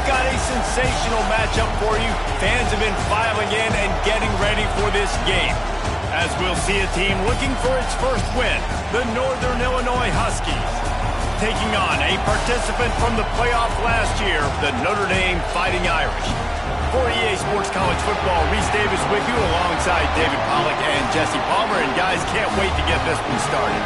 got a sensational matchup for you. Fans have been filing in and getting ready for this game, as we'll see a team looking for its first win, the Northern Illinois Huskies, taking on a participant from the playoff last year, the Notre Dame Fighting Irish. For EA Sports College Football, Reese Davis with you alongside David Pollack and Jesse Palmer. And guys, can't wait to get this one started.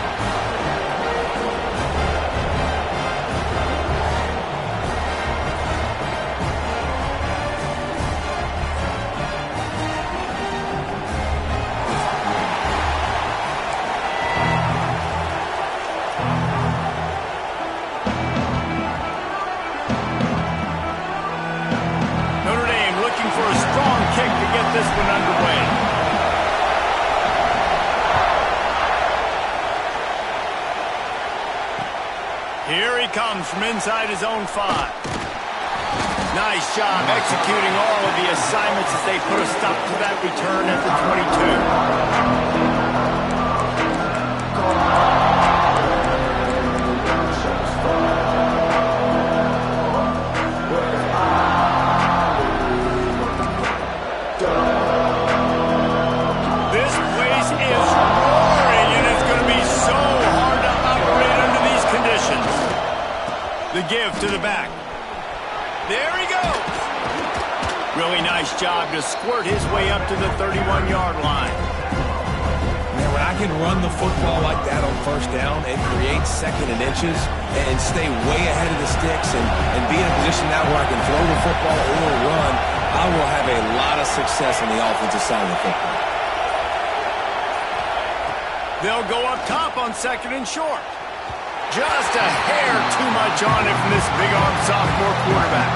This one underway. Here he comes from inside his own 5. Nice job executing all of the assignments as they put a stop to that return at the 22. The give to the back. There he goes. Really nice job to squirt his way up to the 31-yard line. Man, when I can run the football like that on first down and create second and inches and stay way ahead of the sticks and be in a position now where I can throw the football or run, I will have a lot of success on the offensive side of the football. They'll go up top on second and short. Just a hair too much on it from this big-arm sophomore quarterback.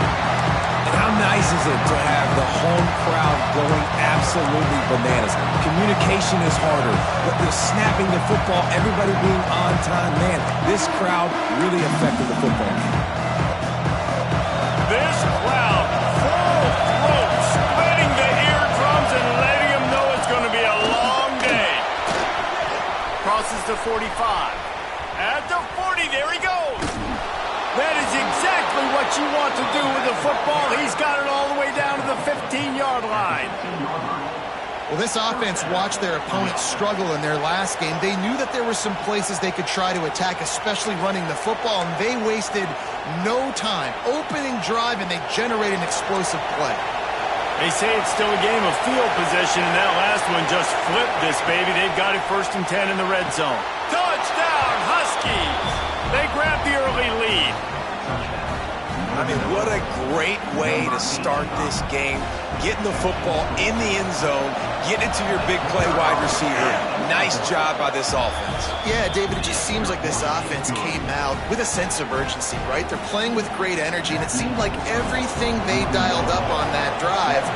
And how nice is it to have the home crowd going absolutely bananas? Communication is harder, but the snapping the football, everybody being on time, man, this crowd really affected the football game. This crowd, full throat, splitting the eardrums and letting them know it's going to be a long day. Crosses the 45. At the 40, there he goes. That is exactly what you want to do with the football. He's got it all the way down to the 15-yard line. Well, this offense watched their opponents struggle in their last game. They knew that there were some places they could try to attack, especially running the football, and they wasted no time. Opening drive, and they generated an explosive play. They say it's still a game of field position, and that last one just flipped this baby. They've got it 1st and 10 in the red zone. Touchdown, Huskies! They grab the early lead. I mean, what a great way to start this game. Getting the football in the end zone, getting it to your big play wide receiver. Nice job by this offense. Yeah, David, it just seems like this offense came out with a sense of urgency, right? They're playing with great energy, and it seemed like everything they dialed up on that drive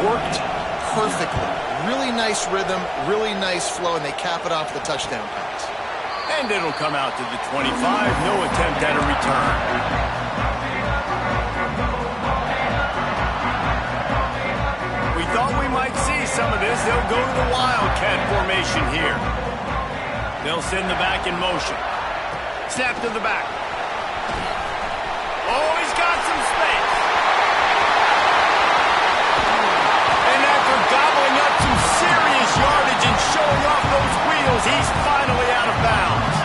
worked perfectly. Really nice rhythm, really nice flow, and they cap it off with a touchdown pass. And it'll come out to the 25. No attempt at a return. We thought we might see some of this. They'll go to the Wildcat formation here. They'll send the back in motion. Snap to the back. Oh, he's got some space. And after gobbling up some serious yardage and showing off those wheels, he's finally out of bounds.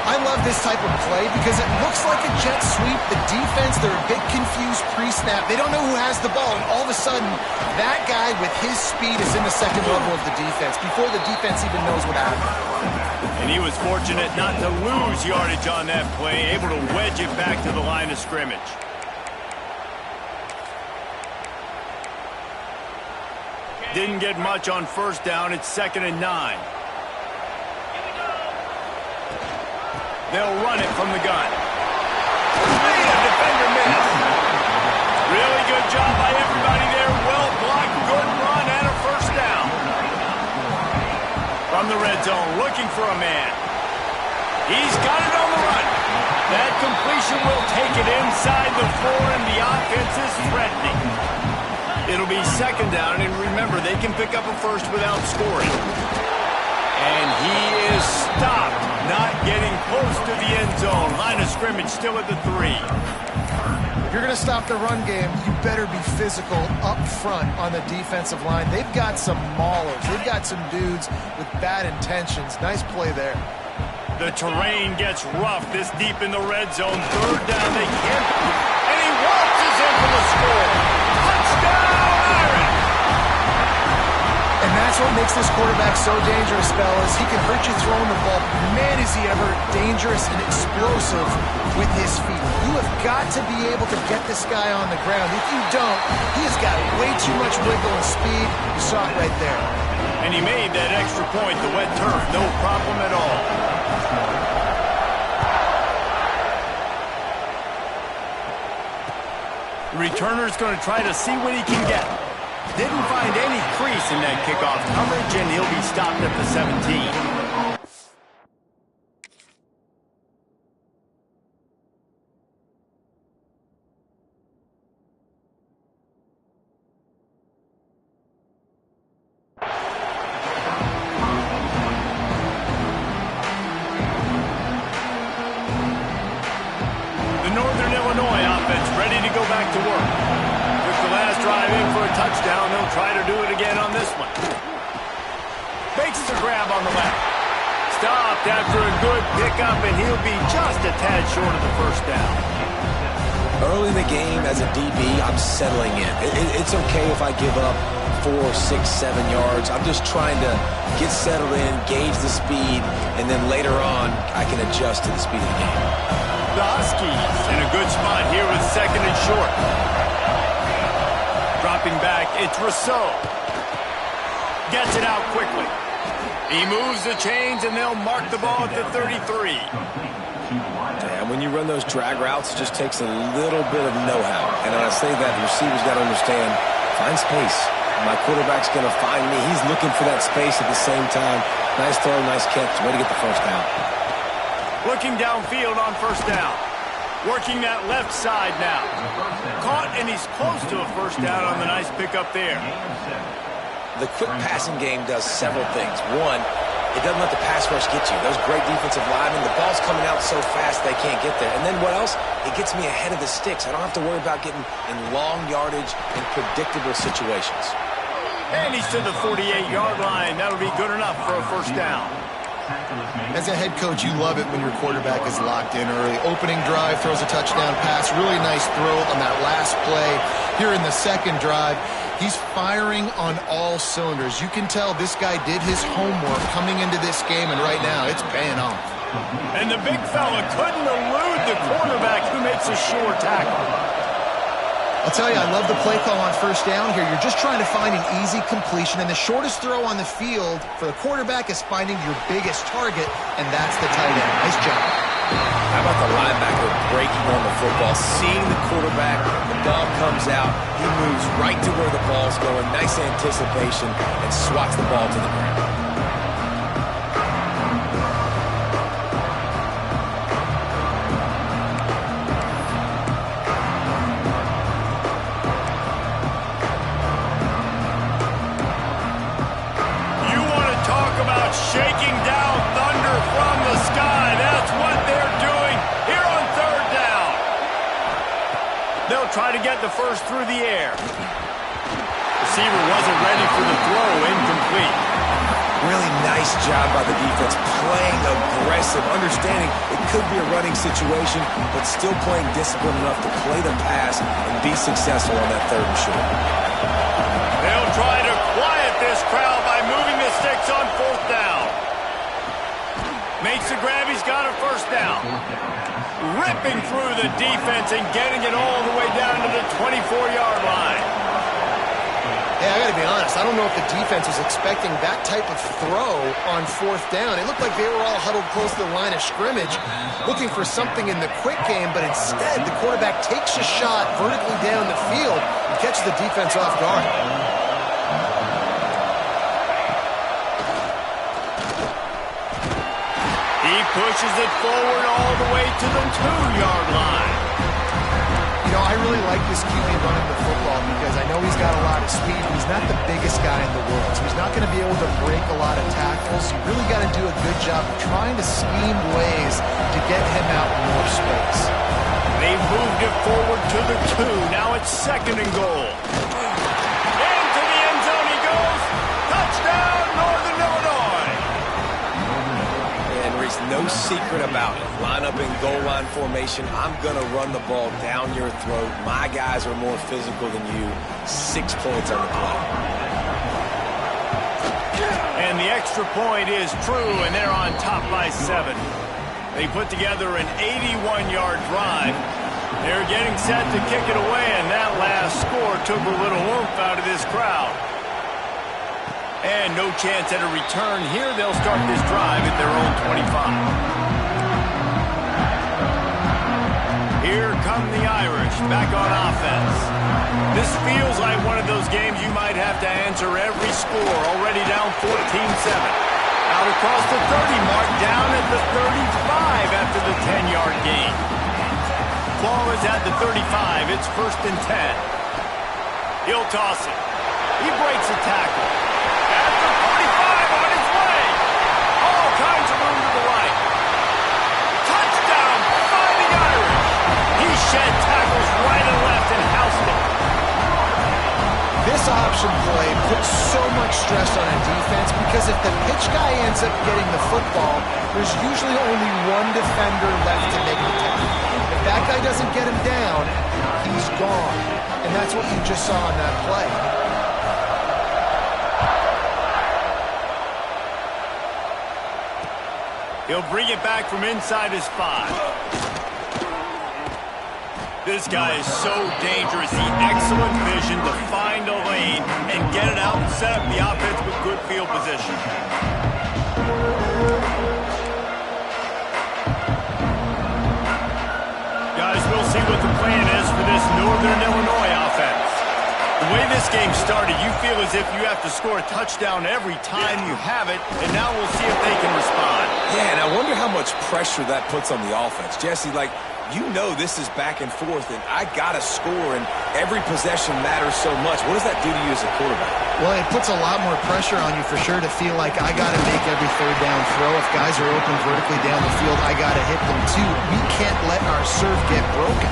I love this type of play because it looks like a jet sweep. The defense, they're a bit confused pre-snap. They don't know who has the ball, and all of a sudden, that guy with his speed is in the second level of the defense before the defense even knows what happened. And he was fortunate not to lose yardage on that play, able to wedge it back to the line of scrimmage. Didn't get much on first down. It's 2nd and 9. They'll run it from the gun. The defender missed. Really good job by everybody there. Well blocked, good run, and a first down. From the red zone, looking for a man. He's got it on the run. That completion will take it inside the 4, and the offense is threatening. It'll be 2nd down, and remember, they can pick up a first without scoring. And he is stopped, not getting close to the end zone. Line of scrimmage still at the 3. If you're going to stop the run game, you better be physical up front on the defensive line. They've got some maulers. They've got some dudes with bad intentions. Nice play there. The terrain gets rough this deep in the red zone. Third down, they can't. And he waltzes in for the score. Touchdown, Irish! And that's what makes this quarterback so dangerous, fellas. He can hurt you throwing the ball. Man, is he ever dangerous and explosive with his feet. You have got to be able to get this guy on the ground. If you don't, he has got way too much wiggle and speed. You saw it right there. And he made that extra point, the wet turf, no problem at all. The returner's going to try to see what he can get. Didn't find any crease in that kickoff coverage, and he'll be stopped at the 17. The Northern Illinois offense ready to go back to work. Took the last drive in for a touchdown. They'll try to do it again on this one. Makes the grab on the left. Stopped after a good pickup, and he'll be just a tad short of the first down. Early in the game, as a DB, I'm settling in. It's okay if I give up 4, 6, 7 yards. I'm just trying to get settled in, gauge the speed, and then later on, I can adjust to the speed of the game. The Huskies in a good spot here with second and short. Dropping back, it's Rousseau. Gets it out quickly. He moves the chains, and they'll mark the ball at the 33. And when you run those drag routes, it just takes a little bit of know-how. And when I say that, the receiver's got to understand, find space. My quarterback's going to find me. He's looking for that space at the same time. Nice throw, nice catch. Way to get the first down. Looking downfield on first down. Working that left side now. Caught, and he's close to a first down on the nice pickup there. The quick passing game does several things. One, it doesn't let the pass rush get you. Those great defensive linemen, the ball's coming out so fast they can't get there. And then what else? It gets me ahead of the sticks. I don't have to worry about getting in long yardage and predictable situations. And he's to the 48-yard line. That'll be good enough for a first down. As a head coach, you love it when your quarterback is locked in early. Opening drive, throws a touchdown pass. Really nice throw on that last play. Here in the second drive, he's firing on all cylinders. You can tell this guy did his homework coming into this game, and right now it's paying off. And the big fella couldn't elude the quarterback who makes a sure tackle. I'll tell you, I love the play call on first down here. You're just trying to find an easy completion, and the shortest throw on the field for the quarterback is finding your biggest target, and that's the tight end. Nice job. How about the linebacker breaking on the football, seeing the quarterback, the ball comes out, he moves right to where the ball's going, nice anticipation, and swats the ball to the ground. Shaking down thunder from the sky. That's what they're doing here on third down. They'll try to get the first through the air. Receiver wasn't ready for the throw. Incomplete. Really nice job by the defense, playing aggressive, understanding it could be a running situation, but still playing disciplined enough to play the pass and be successful on that third and short. They'll try to quiet this crowd by moving the sticks on fourth down. Makes the grab, he's got a first down. Ripping through the defense and getting it all the way down to the 24-yard line. Yeah, I got to be honest. I don't know if the defense was expecting that type of throw on fourth down. It looked like they were all huddled close to the line of scrimmage, looking for something in the quick game, but instead the quarterback takes a shot vertically down the field and catches the defense off guard. He pushes it forward all the way to the 2-yard line. You know, I really like this QB running the football because I know he's got a lot of speed, but he's not the biggest guy in the world, so he's not going to be able to break a lot of tackles. You really got to do a good job of trying to scheme ways to get him out in more space. They've moved it forward to the 2. Now it's 2nd and goal. Into the end zone he goes. Touchdown, Northern Illinois. And there's no secret about it. Line up in goal line formation. I'm going to run the ball down your throat. My guys are more physical than you. 6 points on the play. And the extra point is true, and they're on top by 7. They put together an 81-yard drive. They're getting set to kick it away, and that last score took a little oomph out of this crowd. And no chance at a return here. They'll start this drive at their own 25. Here come the Irish, back on offense. This feels like one of those games you might have to answer every score. Already down 14-7. Out across the 30 mark, down at the 35 after the 10-yard gain. Ball is at the 35. It's 1st and 10. He'll toss it. He breaks a tackle. At the 45 on his way. All kinds of room to the right. Touchdown, Fighting Irish. He shed tackles right and left and housed it. This option play puts so much stress on a defense because if the pitch guy ends up getting the football, there's usually only one defender left to make the tackle. If that guy doesn't get him down, he's gone. And that's what you just saw on that play. He'll bring it back from inside his 5. This guy is so dangerous. The excellent vision to find a lane and get it out and set up the offense with good field position. Guys, we'll see what the plan is for this Northern Illinois offense. The way this game started, you feel as if you have to score a touchdown every time you have it, and now we'll see if they can respond. Yeah, and I wonder how much pressure that puts on the offense. Jesse, like, you know this is back and forth, and I got to score, and every possession matters so much. What does that do to you as a quarterback? Well, it puts a lot more pressure on you for sure to feel like I got to make every 3rd down throw. If guys are open vertically down the field, I got to hit them too. We can't let our serve get broken.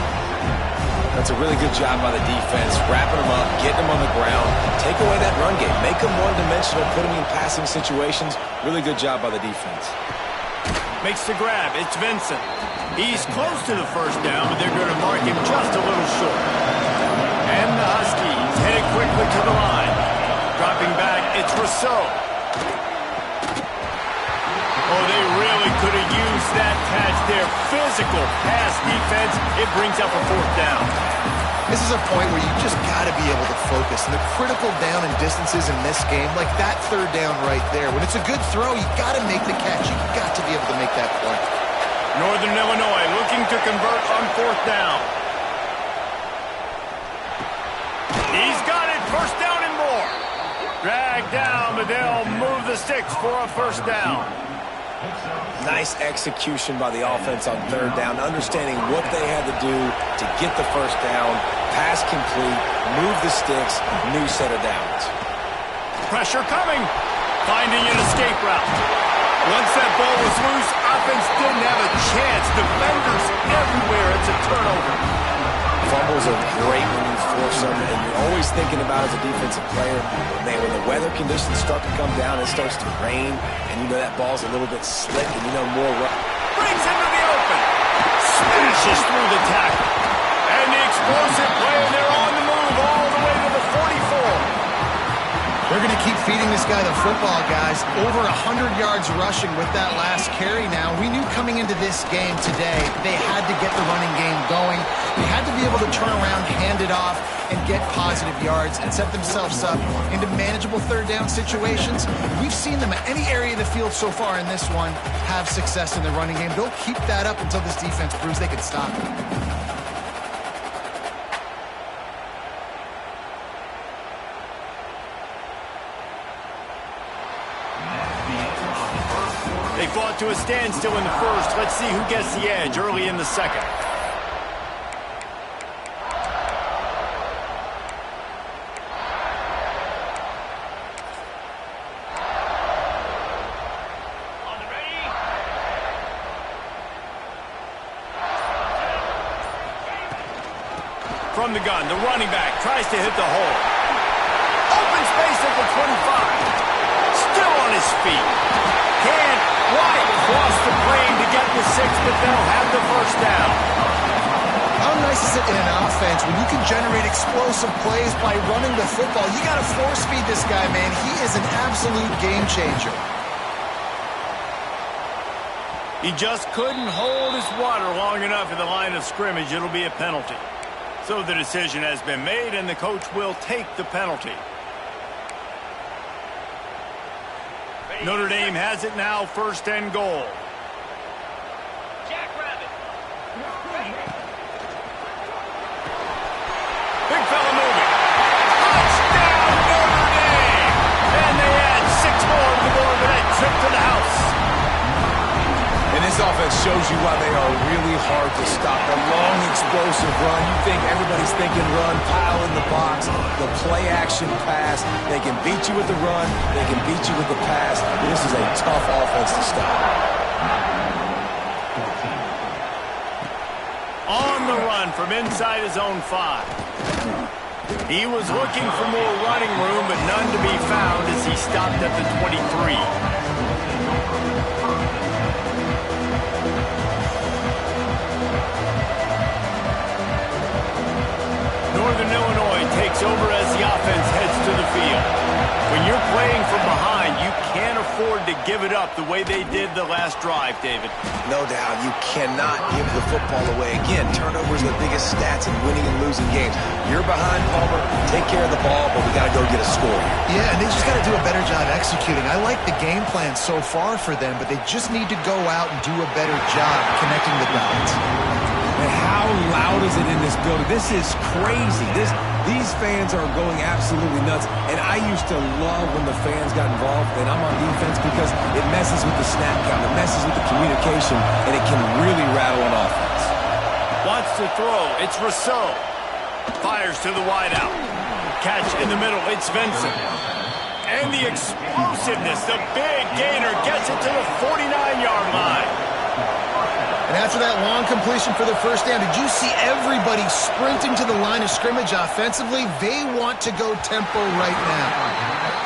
That's a really good job by the defense, wrapping them up, getting them on the ground, take away that run game, make them one-dimensional, put them in passing situations. Really good job by the defense. Makes the grab. It's Vincent. He's close to the 1st down, but they're going to mark him just a little short. And the Huskies headed quickly to the line. Dropping back, it's Rousseau. Oh, they really could have used that catch there. Physical pass defense. It brings up a 4th down. This is a point where you just got to be able to focus. And the critical down and distances in this game, like that 3rd down right there, when it's a good throw, you got to make the catch. You got to be able to make that play. Northern Illinois looking to convert on 4th down. He's got it. 1st down and more. Dragged down, but they'll move the sticks for a 1st down. Nice execution by the offense on 3rd down, understanding what they had to do to get the 1st down, pass complete, move the sticks, new set of downs. Pressure coming, finding an escape route. Once that ball was loose, offense didn't have a chance. Defenders everywhere, it's a turnover. Fumbles are great when you force them, and you're always thinking about as a defensive player, man, when the weather conditions start to come down, it starts to rain, and you know that ball's a little bit slick, and you know more. Brings into the open. Smashes through the tackle. And the explosive play, and they're on the move all the way to the 44. They're going to keep feeding this guy the football, guys. Over 100 yards rushing with that last carry now. We knew coming into this game today, they had to get the running game going. They had to be able to turn around, hand it off, and get positive yards and set themselves up into manageable 3rd down situations. We've seen them at any area of the field so far in this one have success in the running game. They'll keep that up until this defense proves they can stop it. They fought to a standstill in the 1st. Let's see who gets the edge early in the 2nd. from the gun. The running back tries to hit the hole. Open space at the 25. Still on his feet. Can't quite cross the plane to get the 6, but they'll have the first down. How nice is it in an offense when you can generate explosive plays by running the football? You got to force feed this guy, man. He is an absolute game changer. He just couldn't hold his water long enough at the line of scrimmage. It'll be a penalty. So the decision has been made, and the coach will take the penalty. Notre Dame has it now, 1st and goal. Big fella moving. Touchdown, Notre Dame! And they add 6 more to the board with that trip to the house. And this offense shows you why they are really hard to stop. A long, explosive run. You think everybody's thinking run, pile in the box, the play-action pass. They can beat you with the run. They can beat you with the pass. This is a tough offense to stop. On the run from inside his own 5. He was looking for more running room, but none to be found as he stopped at the 23. Northern Illinois takes over as the offense heads to the field. When you're playing from behind, you can't afford to give it up the way they did the last drive, David. No doubt, you cannot give the football away. Again, turnovers are the biggest stats in winning and losing games. You're behind, Palmer, take care of the ball, but we got to go get a score here. Yeah, and they just got to do a better job executing. I like the game plan so far for them, but they just need to go out and do a better job connecting the dots. And how loud is it in this building? This is crazy. These fans are going absolutely nuts. And I used to love when the fans got involved, and I'm on defense because it messes with the snap count, it messes with the communication, and it can really rattle an offense. Wants to throw. It's Rousseau. Fires to the wideout. Catch in the middle. It's Vincent. And the explosiveness, the big gainer gets it to the 49-yard line. And after that long completion for the first down, did you see everybody sprinting to the line of scrimmage offensively? They want to go tempo right now.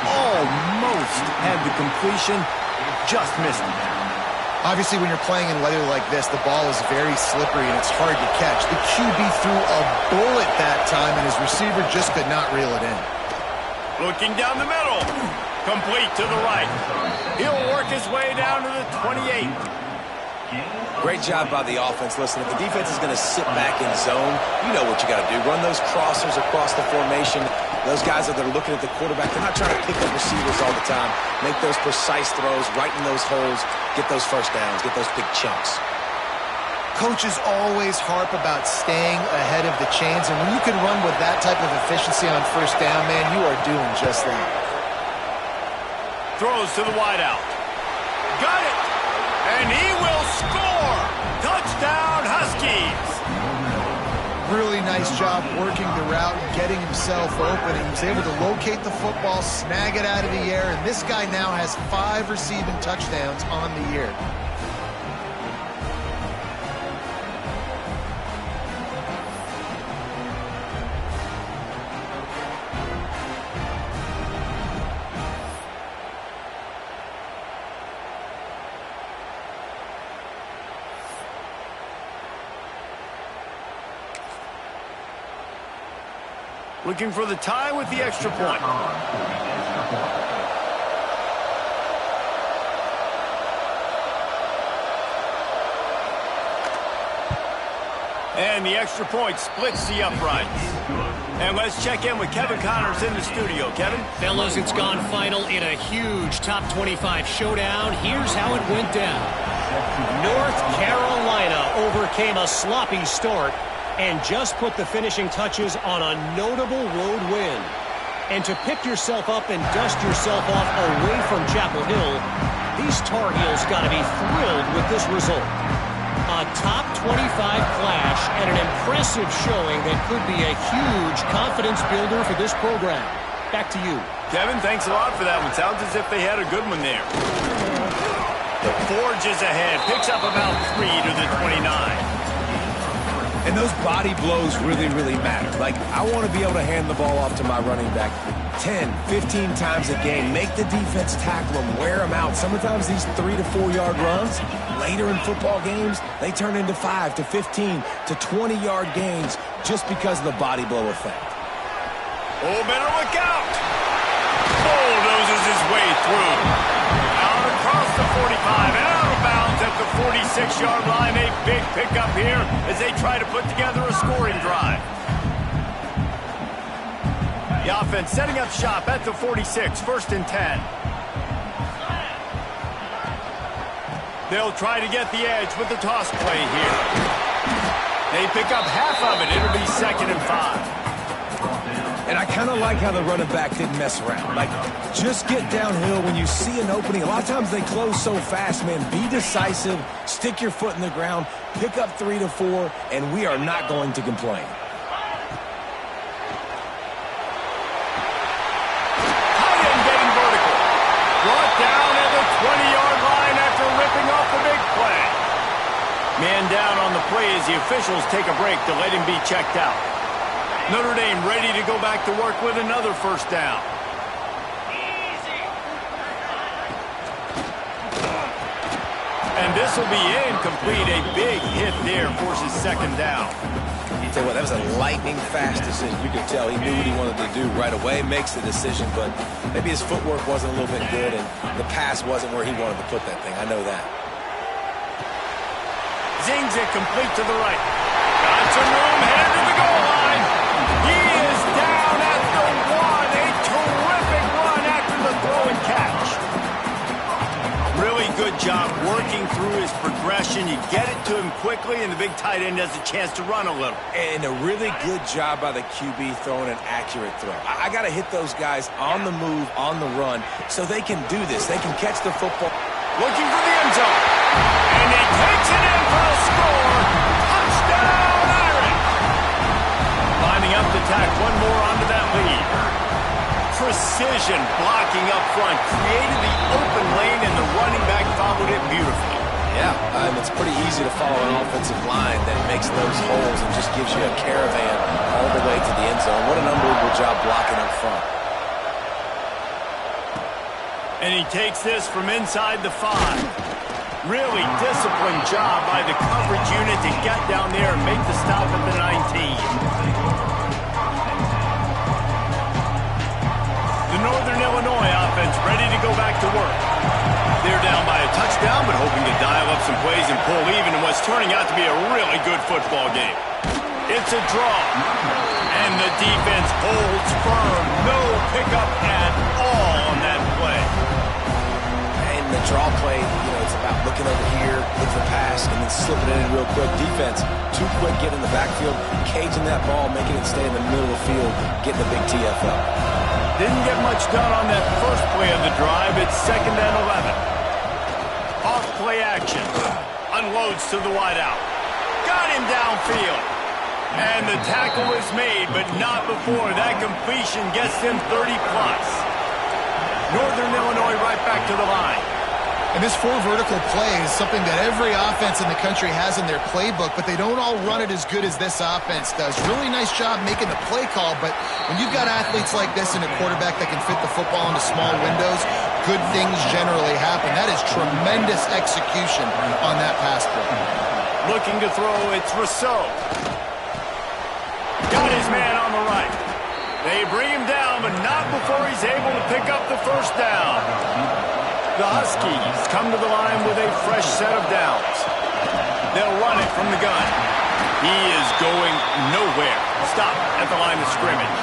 Almost had the completion, just missed it. Obviously, when you're playing in weather like this, the ball is very slippery and it's hard to catch. The QB threw a bullet that time, and his receiver just could not reel it in. Looking down the middle. Complete to the right. He'll work his way down to the 28. Great job by the offense. Listen, if the defense is going to sit back in zone, you know what you got to do. Run those crossers across the formation. Those guys that are looking at the quarterback, they're not trying to pick up receivers all the time. Make those precise throws, right in those holes, get those first downs, get those big chunks. Coaches always harp about staying ahead of the chains, and when you can run with that type of efficiency on first down, man, you are doing just that. Throws to the wideout. Got it! And he will score! Touchdown, Huskies! Really nice job working the route and getting himself open. He was able to locate the football, snag it out of the air, and this guy now has 5 receiving touchdowns on the year. Looking for the tie with the extra point. And the extra point splits the uprights. And let's check in with Kevin Connors in the studio. Kevin? Fellas, it's gone final in a huge top 25 showdown. Here's how it went down. North Carolina overcame a sloppy start and just put the finishing touches on a notable road win. And to pick yourself up and dust yourself off away from Chapel Hill, these Tar Heels got to be thrilled with this result. A top 25 clash and an impressive showing that could be a huge confidence builder for this program. Back to you. Kevin, thanks a lot for that one. Sounds as if they had a good one there. Forges ahead, picks up about 3 to the 29. And those body blows really, really matter. Like, I want to be able to hand the ball off to my running back 10, 15 times a game, make the defense tackle them, wear them out. Sometimes these 3 to 4 yard runs, later in football games, they turn into 5 to 15 to 20 yard gains just because of the body blow effect. Oh, better look out! Bulldozes his way through. Out across the 45, out of bounds at the 46-yard line. A big pickup here as they try to put together a scoring drive. The offense setting up shop at the 46, 1st and 10. They'll try to get the edge with the toss play here. They pick up half of it. It'll be 2nd and 5. And I kind of like how the running back didn't mess around. Like, just get downhill when you see an opening. A lot of times they close so fast, man. Be decisive, stick your foot in the ground, pick up 3 to 4, and we are not going to complain. Tight end getting vertical. Brought down at the 20-yard line after ripping off the big play. Man down on the play as the officials take a break to let him be checked out. Notre Dame ready to go back to work with another 1st down. And this will be incomplete. A big hit there forces 2nd down. You tell you what, that was a lightning-fast decision. You could tell he knew what he wanted to do right away, makes the decision, but maybe his footwork wasn't a little bit good, and the pass wasn't where he wanted to put that thing. I know that. Zings it complete to the right. Got some room, headed to the goal line. He is down at the 1. A terrific run after the throw and catch. Really good job working through his progression. You get it to him quickly, and the big tight end has a chance to run a little. And a really good job by the QB throwing an accurate throw. I got to hit those guys on the move, on the run, so they can do this. They can catch the football. Looking for the end zone. And he takes it in for a score. Touchdown, Irish. Lining up to tack one more onto that lead. Precision blocking up front. Created the open lane, and the running back followed it beautifully. Yeah, it's pretty easy to follow an offensive line that makes those holes and just gives you a caravan all the way to the end zone. What an unbelievable job blocking up front. And he takes this from inside the 5. Really disciplined job by the coverage unit to get down there and make the stop at the 19. The Northern Illinois offense ready to go back to work. They're down by a touchdown, but hoping to dial up some plays and pull even in what's turning out to be a really good football game. It's a draw. And the defense holds firm. No pickup at all on that play. And the draw play, it's about looking over here, look for pass, and then slipping it in real quick. Defense, too quick, getting in the backfield, caging that ball, making it stay in the middle of the field, getting the big TFL. Didn't get much done on that first play of the drive. It's 2nd and 11. Off play action. Unloads to the wideout. Got him downfield. And the tackle is made, but not before that completion gets them 30-plus. Northern Illinois right back to the line. And this 4 vertical play is something that every offense in the country has in their playbook, but they don't all run it as good as this offense does. Really nice job making the play call, but when you've got athletes like this and a quarterback that can fit the football into small windows, good things generally happen. That is tremendous execution on that pass play. Looking to throw, it's Rousseau. Got his man on the right. They bring him down, but not before he's able to pick up the 1st down. The Huskies come to the line with a fresh set of downs. They'll run it from the gun. He is going nowhere. Stop at the line of scrimmage.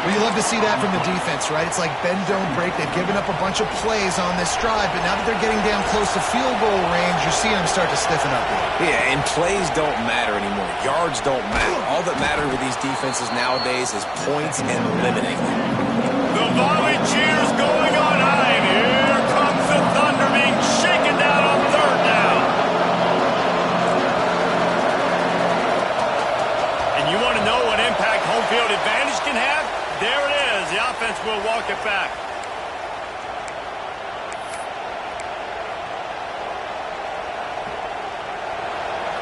Well, you love to see that from the defense, right? It's like bend, don't break. They've given up a bunch of plays on this drive, but now that they're getting down close to field goal range, you're seeing them start to stiffen up. Yeah, and plays don't matter anymore. Yards don't matter. All that matters with these defenses nowadays is points and limiting. The volley cheers going on high. Here comes the Thunder being shaken down on 3rd down. And you want to know what impact home field advantage can have? There it is. The offense will walk it back.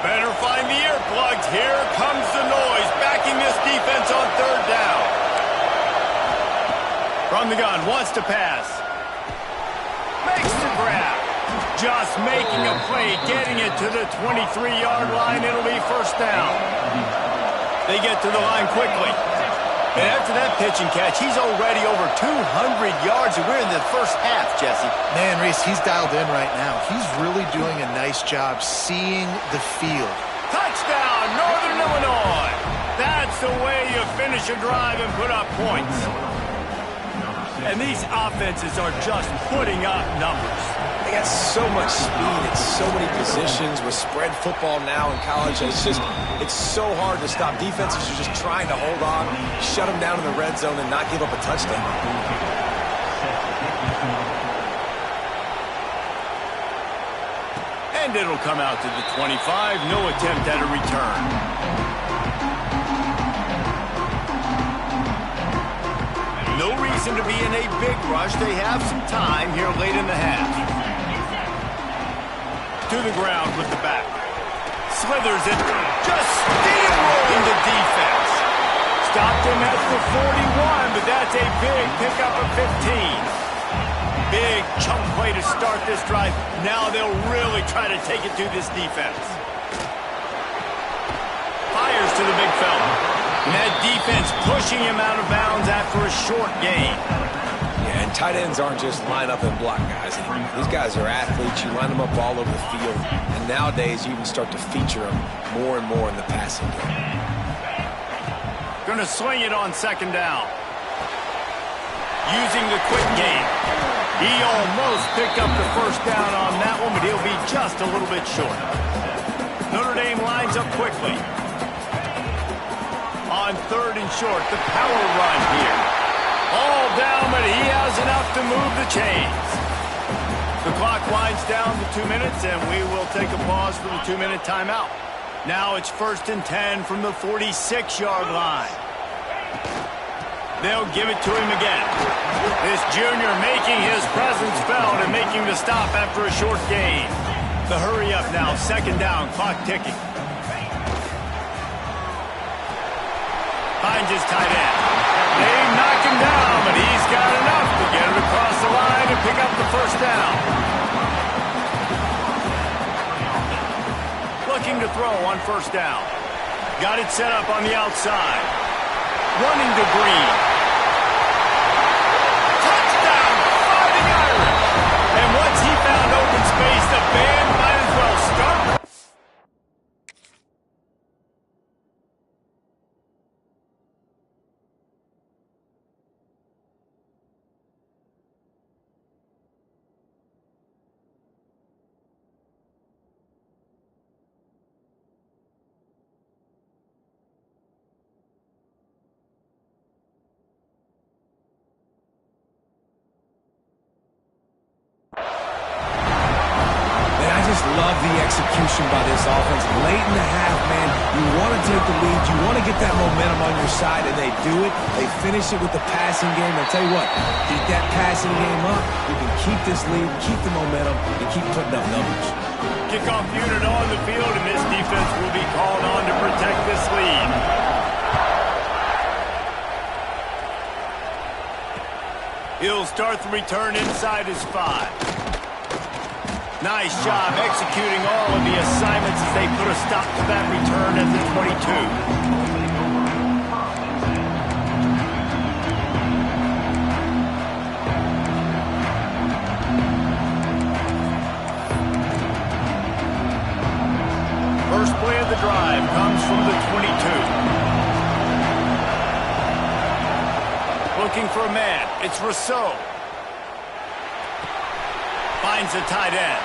Better find the earplugs. Here comes the noise, backing this defense on third down. From the gun, wants to pass. Makes the grab. Just making a play, getting it to the 23-yard line. It'll be first down. They get to the line quickly. And after that pitch and catch, he's already over 200 yards, and we're in the first half, Jesse. Man, Reese, he's dialed in right now. He's really doing a nice job seeing the field. Touchdown, Northern Illinois. That's the way you finish a drive and put up points. And these offenses are just putting up numbers. They got so much speed and so many positions with spread football now in college. It's so hard to stop. Defenses are just trying to hold on, shut them down in the red zone, and not give up a touchdown. And it'll come out to the 25. No attempt at a return. No reason to be in a big rush. They have some time here late in the half. To the ground with the back. Slithers it. Just steamrolling the defense. Stopped him at the 41, but that's a big pickup of 15. Big chunk play to start this drive. Now they'll really try to take it to this defense. Fires to the big fella. And that defense pushing him out of bounds after a short gain. Yeah, and tight ends aren't just line up and block guys. These guys are athletes. You line them up all over the field. And nowadays, you even start to feature them more and more in the passing game. Gonna swing it on second down. Using the quick game. He almost picked up the first down on that one, but he'll be just a little bit short. Notre Dame lines up quickly. On third and short, the power run here. All down, but he has enough to move the chains. The clock winds down to 2 minutes, and we will take a pause for the 2-minute timeout. Now it's 1st and 10 from the 46-yard line. They'll give it to him again. This junior making his presence felt and making the stop after a short gain. The hurry up now, second down, clock ticking. Finds his tight end. They knock him down, but he's got enough to get it across the line and pick up the first down. Looking to throw on first down. Got it set up on the outside. Running to Green. Touchdown, Fighting Irish. And once he found open space, the band might as well start. Love the execution by this offense. Late in the half, man, you want to take the lead. You want to get that momentum on your side, and they do it. They finish it with the passing game. I'll tell you what, keep that passing game up. You can keep this lead, keep the momentum, and keep putting up numbers. Kickoff unit on the field, and this defense will be called on to protect this lead. He'll start the return inside his 5. Nice job executing all of the assignments as they put a stop to that return at the 22. First play of the drive comes from the 22. Looking for a man. It's Rousseau. Finds the tight end.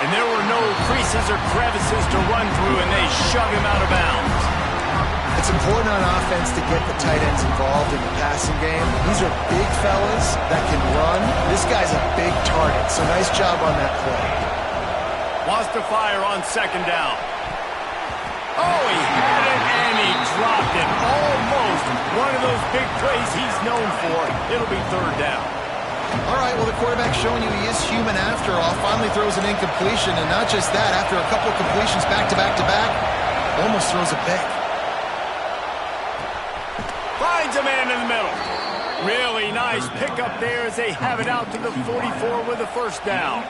And there were no creases or crevices to run through, and they shove him out of bounds. It's important on offense to get the tight ends involved in the passing game. These are big fellas that can run. This guy's a big target, so nice job on that play. Wants to fire on second down. Oh, he had it, and he dropped it. Almost one of those big plays he's known for. It'll be third down. All right, well, the quarterback's showing you he is human after all. Finally throws an incompletion, and not just that, after a couple of completions back-to-back-to-back, almost throws a pick. Finds a man in the middle. Really nice pickup there as they have it out to the 44 with a first down.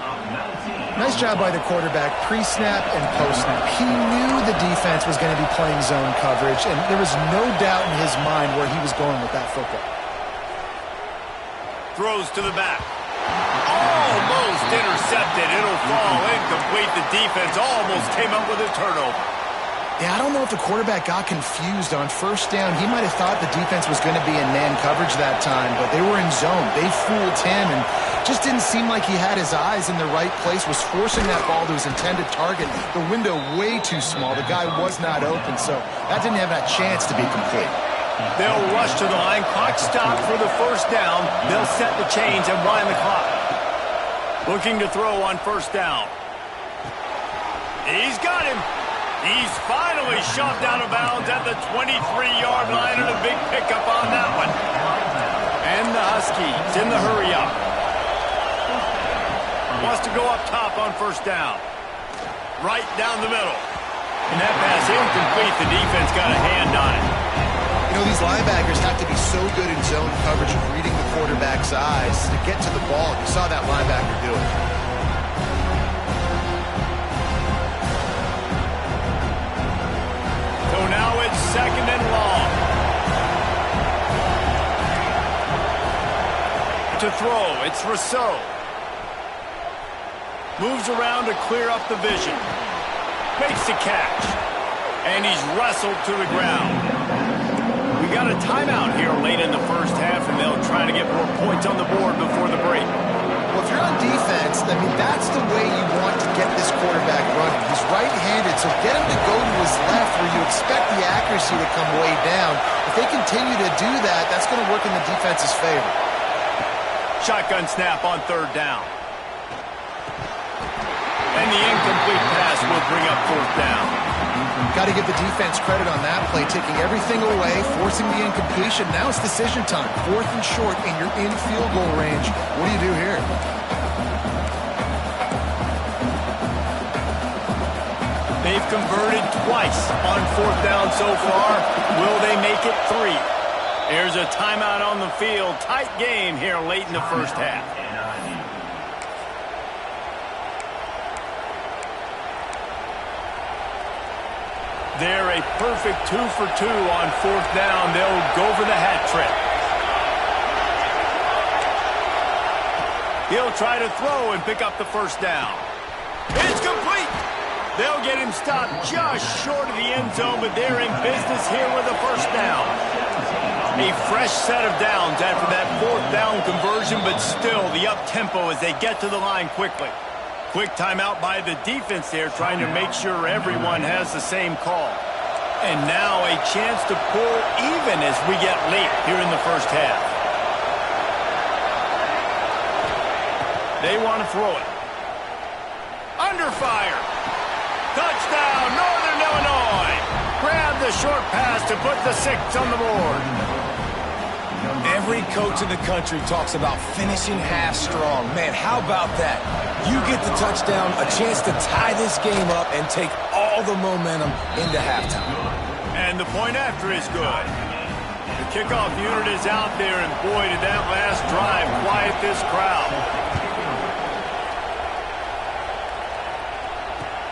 Nice job by the quarterback, pre-snap and post-snap. He knew the defense was going to be playing zone coverage, and there was no doubt in his mind where he was going with that football. Throws to the back. Almost intercepted. It'll fall incomplete. The defense almost came up with a turnover. Yeah, I don't know if the quarterback got confused on first down. He might have thought the defense was going to be in man coverage that time, but they were in zone. They fooled him and just didn't seem like he had his eyes in the right place, was forcing that ball to his intended target. The window way too small. The guy was not open, so that didn't have that chance to be complete. They'll rush to the line. Clock stopped for the first down. They'll set the chains and wind the clock. Looking to throw on first down. He's got him. He's finally shoved out of bounds at the 23-yard line, and a big pickup on that one. And the Huskies in the hurry-up. Wants to go up top on first down. Right down the middle. And that pass incomplete. The defense got a hand on it. You know, these linebackers have to be so good in zone coverage of reading the quarterback's eyes to get to the ball. You saw that linebacker do it. So now it's second and long. To throw, it's Rousseau. Moves around to clear up the vision. Makes the catch. And he's wrestled to the ground. We got a timeout here late in the first half, and they'll try to get more points on the board before the break. Well, if you're on defense, I mean, that's the way you want to get this quarterback running. He's right-handed, so get him to go to his left where you expect the accuracy to come way down. If they continue to do that, that's going to work in the defense's favor. Shotgun snap on third down. And the incomplete pass will bring up fourth down. Got to give the defense credit on that play, taking everything away, forcing the incompletion. Now it's decision time. Fourth and short, and you're in field goal range. What do you do here? They've converted twice on fourth down so far. Will they make it three? There's a timeout on the field. Tight game here late in the first half. They're a perfect 2 for 2 on fourth down. They'll go for the hat trick. He'll try to throw and pick up the first down. It's complete. They'll get him stopped just short of the end zone, but they're in business here with a first down. A fresh set of downs after that fourth down conversion, but still the up-tempo as they get to the line quickly. Quick timeout by the defense there, trying to make sure everyone has the same call. And now a chance to pull even as we get late here in the first half. They want to throw it. Under fire. Touchdown, Northern Illinois. Grab the short pass to put the 6 on the board. Every coach in the country talks about finishing half strong. Man, how about that? You get the touchdown, a chance to tie this game up and take all the momentum into halftime. And the point after is good. The kickoff unit is out there, and boy, did that last drive quiet this crowd.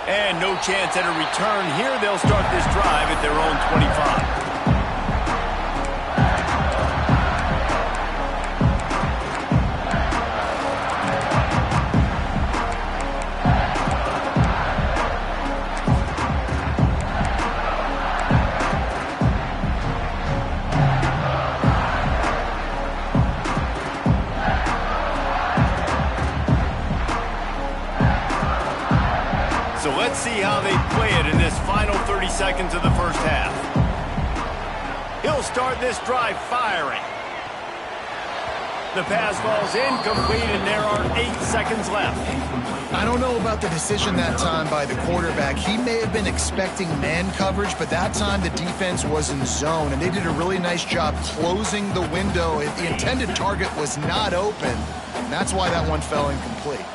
And no chance at a return here. They'll start this drive at their own 25. So let's see how they play it in this final 30 seconds of the first half. He'll start this drive firing. The pass falls incomplete, and there are 8 seconds left. I don't know about the decision that time by the quarterback. He may have been expecting man coverage, but that time the defense was in zone, and they did a really nice job closing the window. The intended target was not open. That's why that one fell incomplete.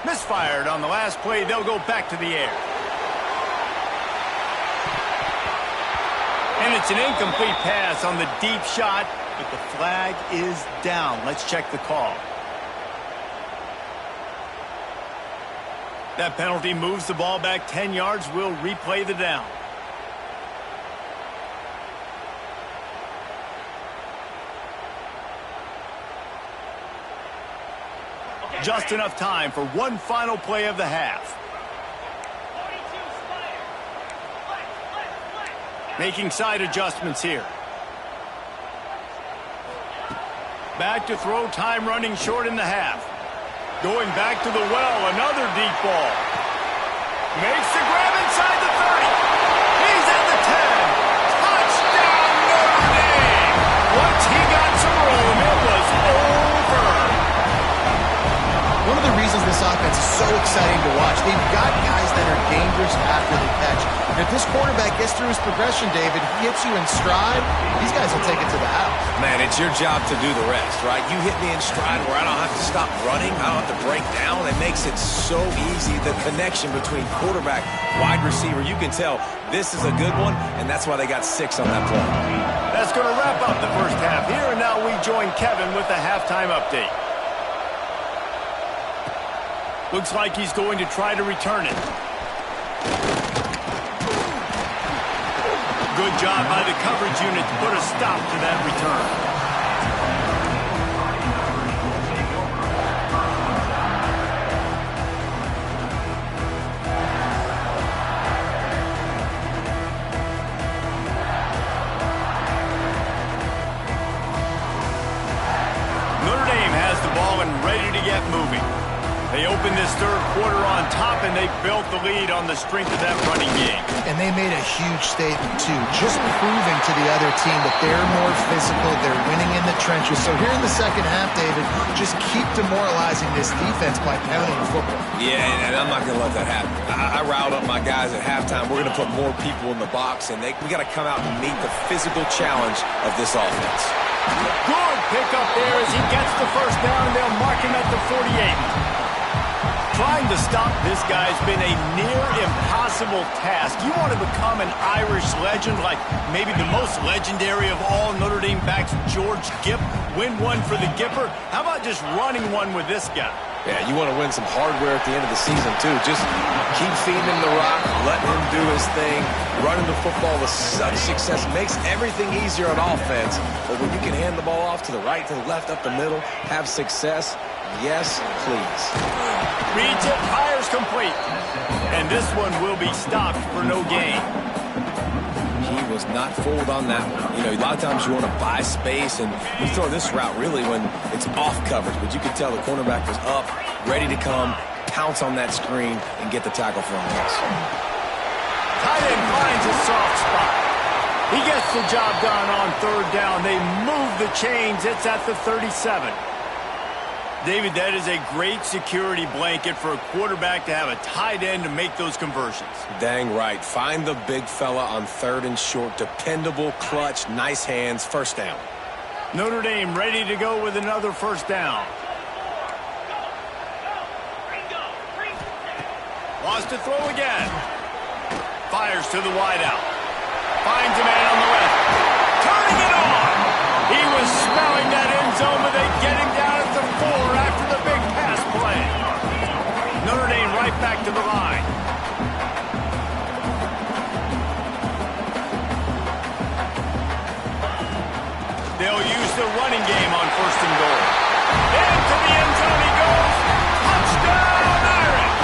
Misfired on the last play. They'll go back to the air. And it's an incomplete pass on the deep shot, but the flag is down. Let's check the call. That penalty moves the ball back 10 yards. We'll replay the down. Just enough time for one final play of the half. Making side adjustments here. Back to throw, time running short in the half. Going back to the well, another deep ball. Makes the grab inside the 30. He's at the 10. Touchdown, Notre Dame. Once he got some room, it was over. One of the reasons this offense is so exciting to watch, they've got guys that are dangerous after the catch. And if this quarterback gets through his progression, David, he hits you in stride, these guys will take it to the house. Man, it's your job to do the rest, right? You hit me in stride where I don't have to stop running. I don't have to break down. It makes it so easy. The connection between quarterback, wide receiver, you can tell this is a good one, and that's why they got 6 on that play. That's going to wrap up the first half here, and now we join Kevin with the halftime update. Looks like he's going to try to return it. Good job by the coverage unit to put a stop to that return. Notre Dame has the ball and ready to get moving. They opened this third quarter on top, and they built the lead on the strength of that running game. And they made a huge statement, too, just proving to the other team that they're more physical, they're winning in the trenches. So here in the second half, David, just keep demoralizing this defense by pounding the football. Yeah, and I'm not going to let that happen. I riled up my guys at halftime. We're going to put more people in the box, and we got to come out and meet the physical challenge of this offense. Good pickup there as he gets the first down, and they'll mark him at the 48. Trying to stop this guy's been a near impossible task. You want to become an Irish legend, like maybe the most legendary of all Notre Dame backs, George Gipp, win one for the Gipper. How about just running one with this guy? Yeah, you want to win some hardware at the end of the season, too. Just keep feeding him the rock, letting him do his thing, running the football with such success. Makes everything easier on offense. But when you can hand the ball off to the right, to the left, up the middle, have success, yes, please. Reads it, fires complete. And this one will be stopped for no gain. He was not fooled on that one. You know, a lot of times you want to buy space, and you throw this route really when it's off coverage. But you could tell the cornerback was up, ready to come, pounce on that screen, and get the tackle from him. Tight end finds a soft spot. He gets the job done on third down. They move the chains. It's at the 37. David, that is a great security blanket for a quarterback to have a tight end to make those conversions. Dang right. Find the big fella on third and short. Dependable, clutch, nice hands, first down. Notre Dame ready to go with another first down. Wants to throw again. Fires to the wideout. Finds a man on the left. Turning it on. He was smelling that end zone, but they get him down at the 4 after the big pass play. Notre Dame right back to the line. They'll use the running game on first and goal. Into the end zone he goes. Touchdown, Irish!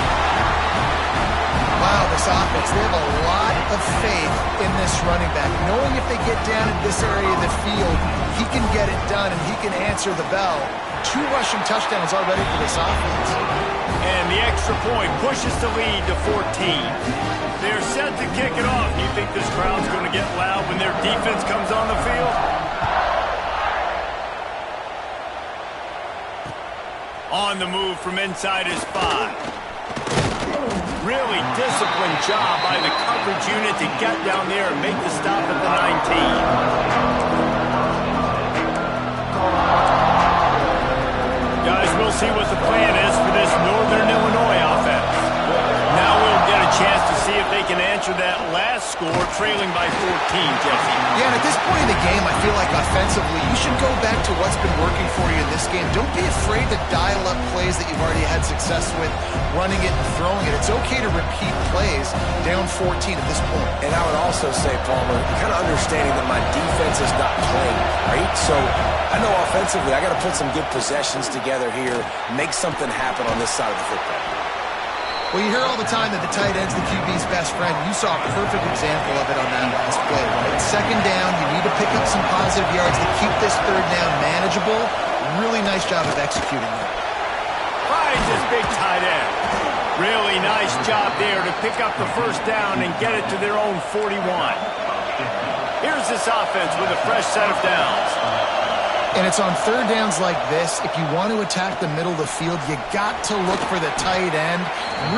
Wow, this offense, they have a lot of faith in this running back, knowing if they get down in this area of the field, he can get it done and he can answer the bell. 2 rushing touchdowns already for this offense. And the extra point pushes the lead to 14. They're set to kick it off. Do you think this crowd's going to get loud when their defense comes on the field? On the move from inside his 5. Really disciplined job by the coverage unit to get down there and make the stop at the 19. we'll see what the plan is for this Northern Illinois offense. Now we'll get a chance to see if they can answer that last score, trailing by 14, Jesse. Yeah, and at this point in the game, I feel like offensively, you should go back to what's been working for you in this game. Don't be afraid to dial up plays that you've already had success with, running it and throwing it. It's okay to repeat plays down 14 at this point. And I would also say, Palmer, kind of understanding that my defense is not playing great, so I know offensively I got to put some good possessions together here, make something happen on this side of the football. Well, you hear all the time that the tight end's the QB's best friend. You saw a perfect example of it on that last play, right? Second down, you need to pick up some positive yards to keep this third down manageable. Really nice job of executing that. Finds his big tight end. Really nice job there to pick up the first down and get it to their own 41. Here's this offense with a fresh set of downs. And it's on third downs like this, if you want to attack the middle of the field, you got to look for the tight end.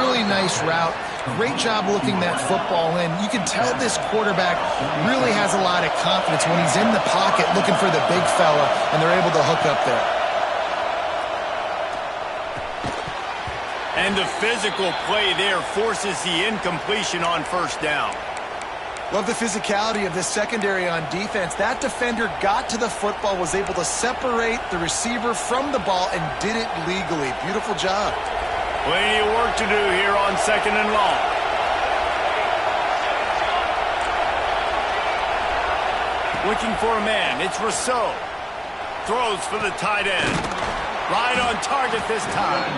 Really nice route. Great job looking that football in. You can tell this quarterback really has a lot of confidence when he's in the pocket looking for the big fella, and they're able to hook up there. And the physical play there forces the incompletion on first down. Love the physicality of this secondary on defense. That defender got to the football, was able to separate the receiver from the ball, and did it legally. Beautiful job. Plenty of work to do here on second and long. Looking for a man. It's Rousseau. Throws for the tight end. Right on target this time.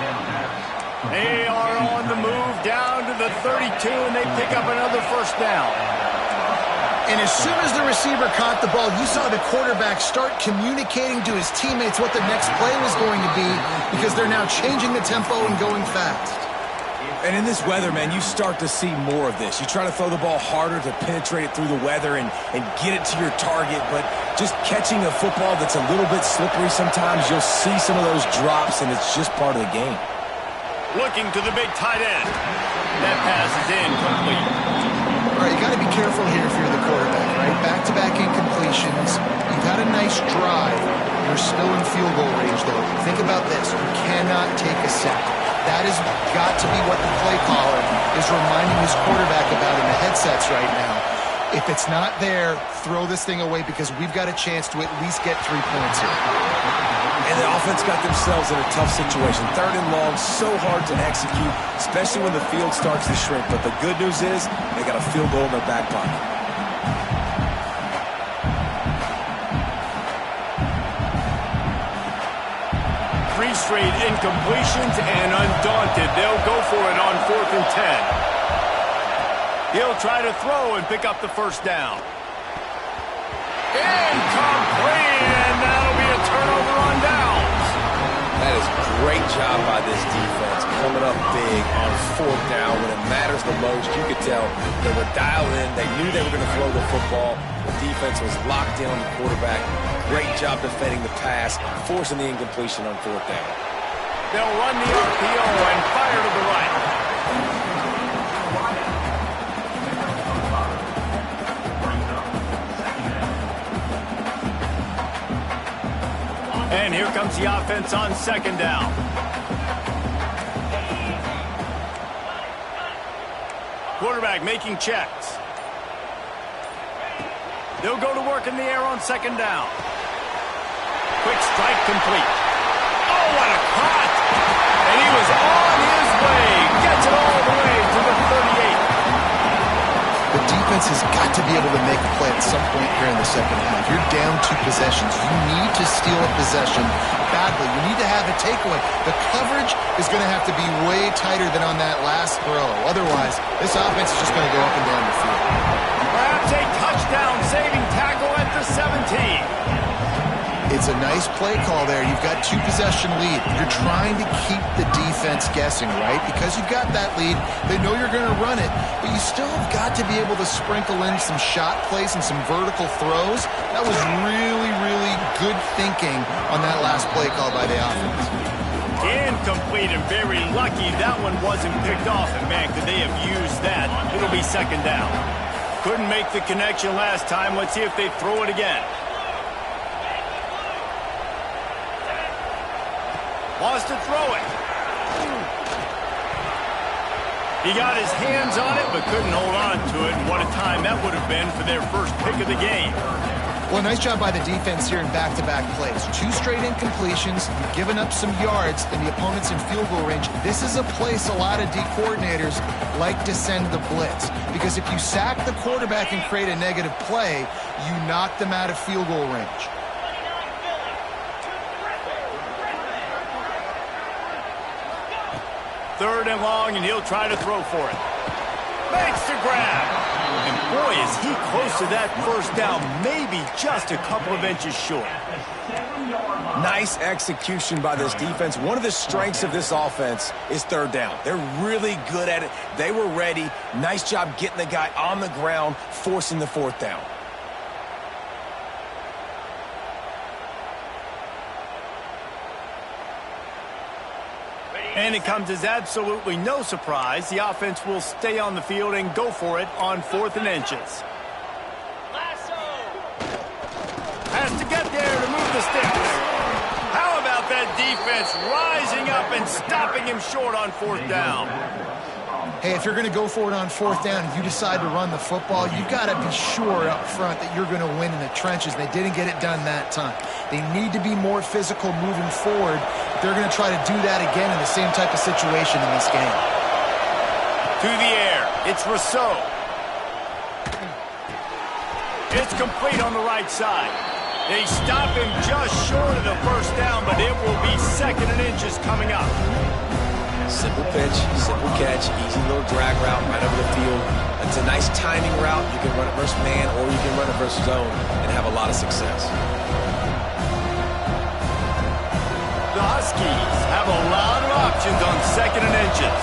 They are on the move down to the 32, and they pick up another first down. And as soon as the receiver caught the ball, you saw the quarterback start communicating to his teammates what the next play was going to be, because they're now changing the tempo and going fast. And in this weather, man, you start to see more of this. You try to throw the ball harder to penetrate it through the weather and get it to your target, but just catching a football that's a little bit slippery sometimes, you'll see some of those drops, and it's just part of the game. Looking to the big tight end. That pass is incomplete. All right, you got to be careful here if you're the quarterback, right? Back-to-back incompletions. You've had a nice drive. You're still in field goal range, though. Think about this. You cannot take a sack. That has got to be what the play caller is reminding his quarterback about in the headsets right now. If it's not there, throw this thing away, because we've got a chance to at least get 3 points here. And the offense got themselves in a tough situation. Third and long, so hard to execute, especially when the field starts to shrink. But the good news is they got a field goal in their back pocket. 3 straight incompletions, and undaunted, they'll go for it on 4th and 10. He'll try to throw and pick up the first down. Incomplete, and that'll be a turnover on downs. That is great job by this defense, coming up big on 4th down when it matters the most. You could tell they were dialed in. They knew they were going to throw the football. The defense was locked in on the quarterback. Great job defending the pass, forcing the incompletion on 4th down. They'll run the RPO and fire to the right. And here comes the offense on 2nd down. Quarterback making checks. They'll go to work in the air on 2nd down. Quick strike complete. Oh, what a cut! And he was on his way. Gets it all the way to the 38. The defense has got to be able to make a play at some point here in the second half. You're down 2 possessions. You need to steal a possession badly. You need to have a takeaway. The coverage is going to have to be way tighter than on that last throw. Otherwise, this offense is just going to go up and down the field. Perhaps a touchdown-saving tackle at the 17. It's a nice play call there. You've got 2 possession lead. You're trying to keep the defense guessing, right? Because you've got that lead, they know you're going to run it, but you still have got to be able to sprinkle in some shot plays and some vertical throws. That was really, really good thinking on that last play call by the offense. Incomplete, and very lucky that one wasn't picked off. And man, could they have used that? It'll be 2nd down. Couldn't make the connection last time. Let's see if they throw it again. Wants to throw it. He got his hands on it, but couldn't hold on to it. And what a time that would have been for their first pick of the game. Well, nice job by the defense here in back-to-back plays. 2 straight incompletions. You've given up some yards, and the opponent's in field goal range. This is a place a lot of D coordinators like to send the blitz. Because if you sack the quarterback and create a negative play, you knock them out of field goal range. Third and long, and he'll try to throw for it. Makes the grab. And boy, is he close to that first down, maybe just a couple of inches short. Nice execution by this defense. One of the strengths of this offense is third down. They're really good at it. They were ready. Nice job getting the guy on the ground, forcing the fourth down. And it comes as absolutely no surprise. The offense will stay on the field and go for it on 4th and inches. Has to get there to move the sticks. How about that defense rising up and stopping him short on 4th down? Hey, if you're going to go for it on 4th down and you decide to run the football, you've got to be sure up front that you're going to win in the trenches. They didn't get it done that time. They need to be more physical moving forward. They're going to try to do that again in the same type of situation in this game. To the air. It's Rousseau. It's complete on the right side. They stop him just short of the first down, but it will be 2nd and inches coming up. Simple pitch, simple catch, easy little drag route right over the field. It's a nice timing route. You can run it versus man or you can run it versus zone and have a lot of success. The Huskies have a lot of options on 2nd and inches.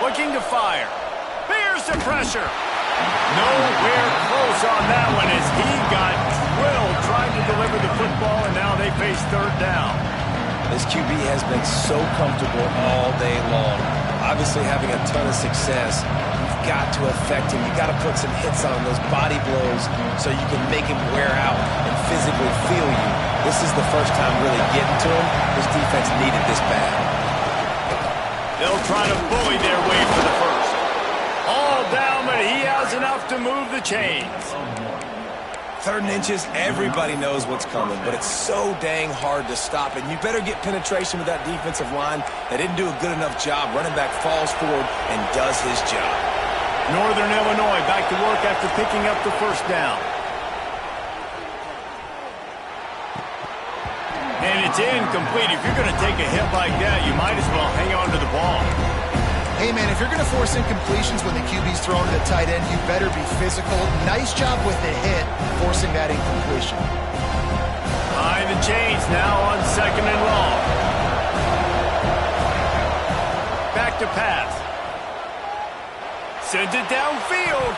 Looking to fire. Bears the pressure. Nowhere close on that one as he got drilled trying to deliver the football, and now they face 3rd down. This QB has been so comfortable all day long. Obviously having a ton of success. You've got to affect him. You've got to put some hits on him, those body blows, so you can make him wear out and physically feel you. This is the first time really getting to him. This defense needed this bad. They'll try to bully their way for the first. All down, but he has enough to move the chains. 3rd and inches, everybody knows what's coming, but it's so dang hard to stop it. You better get penetration with that defensive line. They didn't do a good enough job. Running back falls forward and does his job. Northern Illinois back to work after picking up the first down. And it's incomplete. If you're going to take a hit like that, you might as well hang on to the ball. Hey, man, if you're going to force incompletions when the QB's throwing to the tight end, you better be physical. Nice job with the hit, forcing that incompletion. Behind the chains now on 2nd and long. Back to pass. Sends it downfield.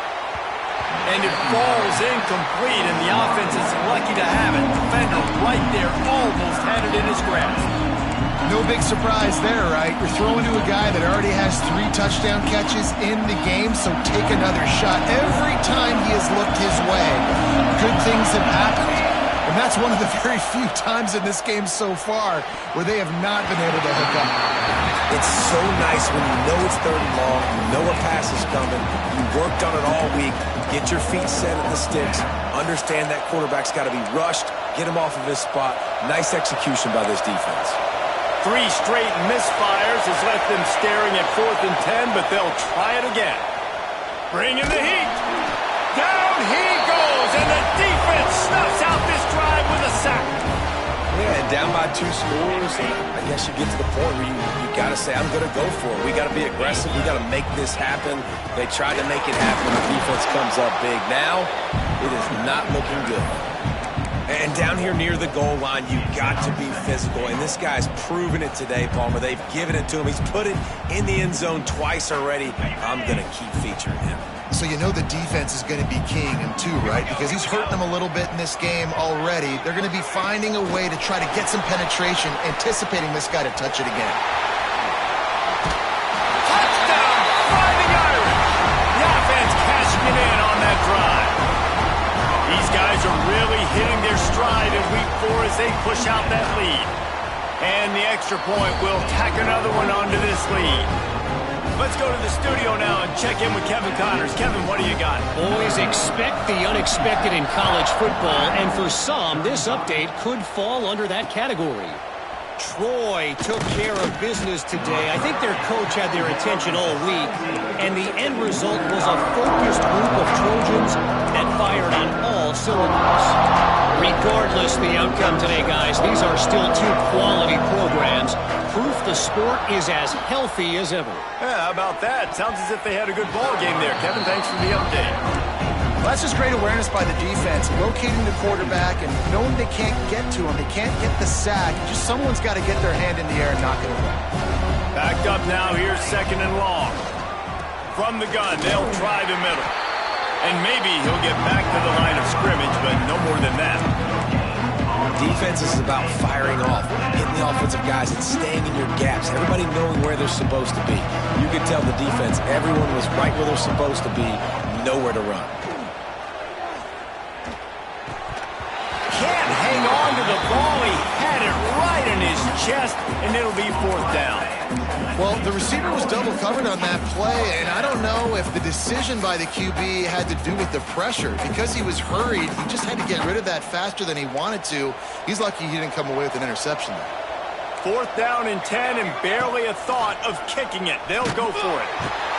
And it falls incomplete, and the offense is lucky to have it. Defender right there almost had it in his grasp. No big surprise there, right? You're throwing to a guy that already has 3 touchdown catches in the game, so take another shot. Every time he has looked his way, good things have happened. And that's one of the very few times in this game so far where they have not been able to hook up. It's so nice when you know it's 3rd and long, you know a pass is coming, you worked on it all week, get your feet set at the sticks, understand that quarterback's got to be rushed, get him off of his spot. Nice execution by this defense. 3 straight misfires has left them staring at 4th and 10, but they'll try it again. Bring in the heat. Down he goes, and the defense snuffs out this drive with a sack. Yeah, and down by 2 scores, I guess you get to the point where you got to say, I'm going to go for it. We got to be aggressive. We got to make this happen. They tried to make it happen. The defense comes up big. Now, it is not looking good. And down here near the goal line, you got to be physical. And this guy's proven it today, Palmer. They've given it to him. He's put it in the end zone twice already. I'm going to keep featuring him. So you know the defense is going to be keying him too, right? Because he's hurting them a little bit in this game already. They're going to be finding a way to try to get some penetration, anticipating this guy to touch it again. Touchdown, Fighting Irish. The offense cashing it in on that drive. These guys are really hitting their stride in week 4 as they push out that lead. And the extra point will tack another one onto this lead. Let's go to the studio now and check in with Kevin Connors. Kevin, what do you got? Boys, expect the unexpected in college football, and for some, this update could fall under that category. Troy took care of business today. I think their coach had their attention all week, and the end result was a focused group of Trojans that fired on all cylinders. Regardless the outcome today, guys, these are still two quality programs. Proof the sport is as healthy as ever. Yeah, how about that? Sounds as if they had a good ball game there. Kevin, thanks for the update. Well, that's just great awareness by the defense, locating the quarterback and knowing they can't get to him. They can't get the sack. Just someone's got to get their hand in the air and knock it away. Backed up now. Here's 2nd and long. From the gun, they'll try the middle. And maybe he'll get back to the line of scrimmage, but no more than that. Defense is about firing off, hitting the offensive guys and staying in your gaps. Everybody knowing where they're supposed to be. You could tell the defense, everyone was right where they're supposed to be, nowhere to run. Can't hang on to the ball. He had it right in his chest, and it'll be 4th down. Well, the receiver was double covered on that play, and I don't know if the decision by the QB had to do with the pressure. Because he was hurried, he just had to get rid of that faster than he wanted to. He's lucky he didn't come away with an interception there. 4th down and 10, and barely a thought of kicking it. They'll go for it.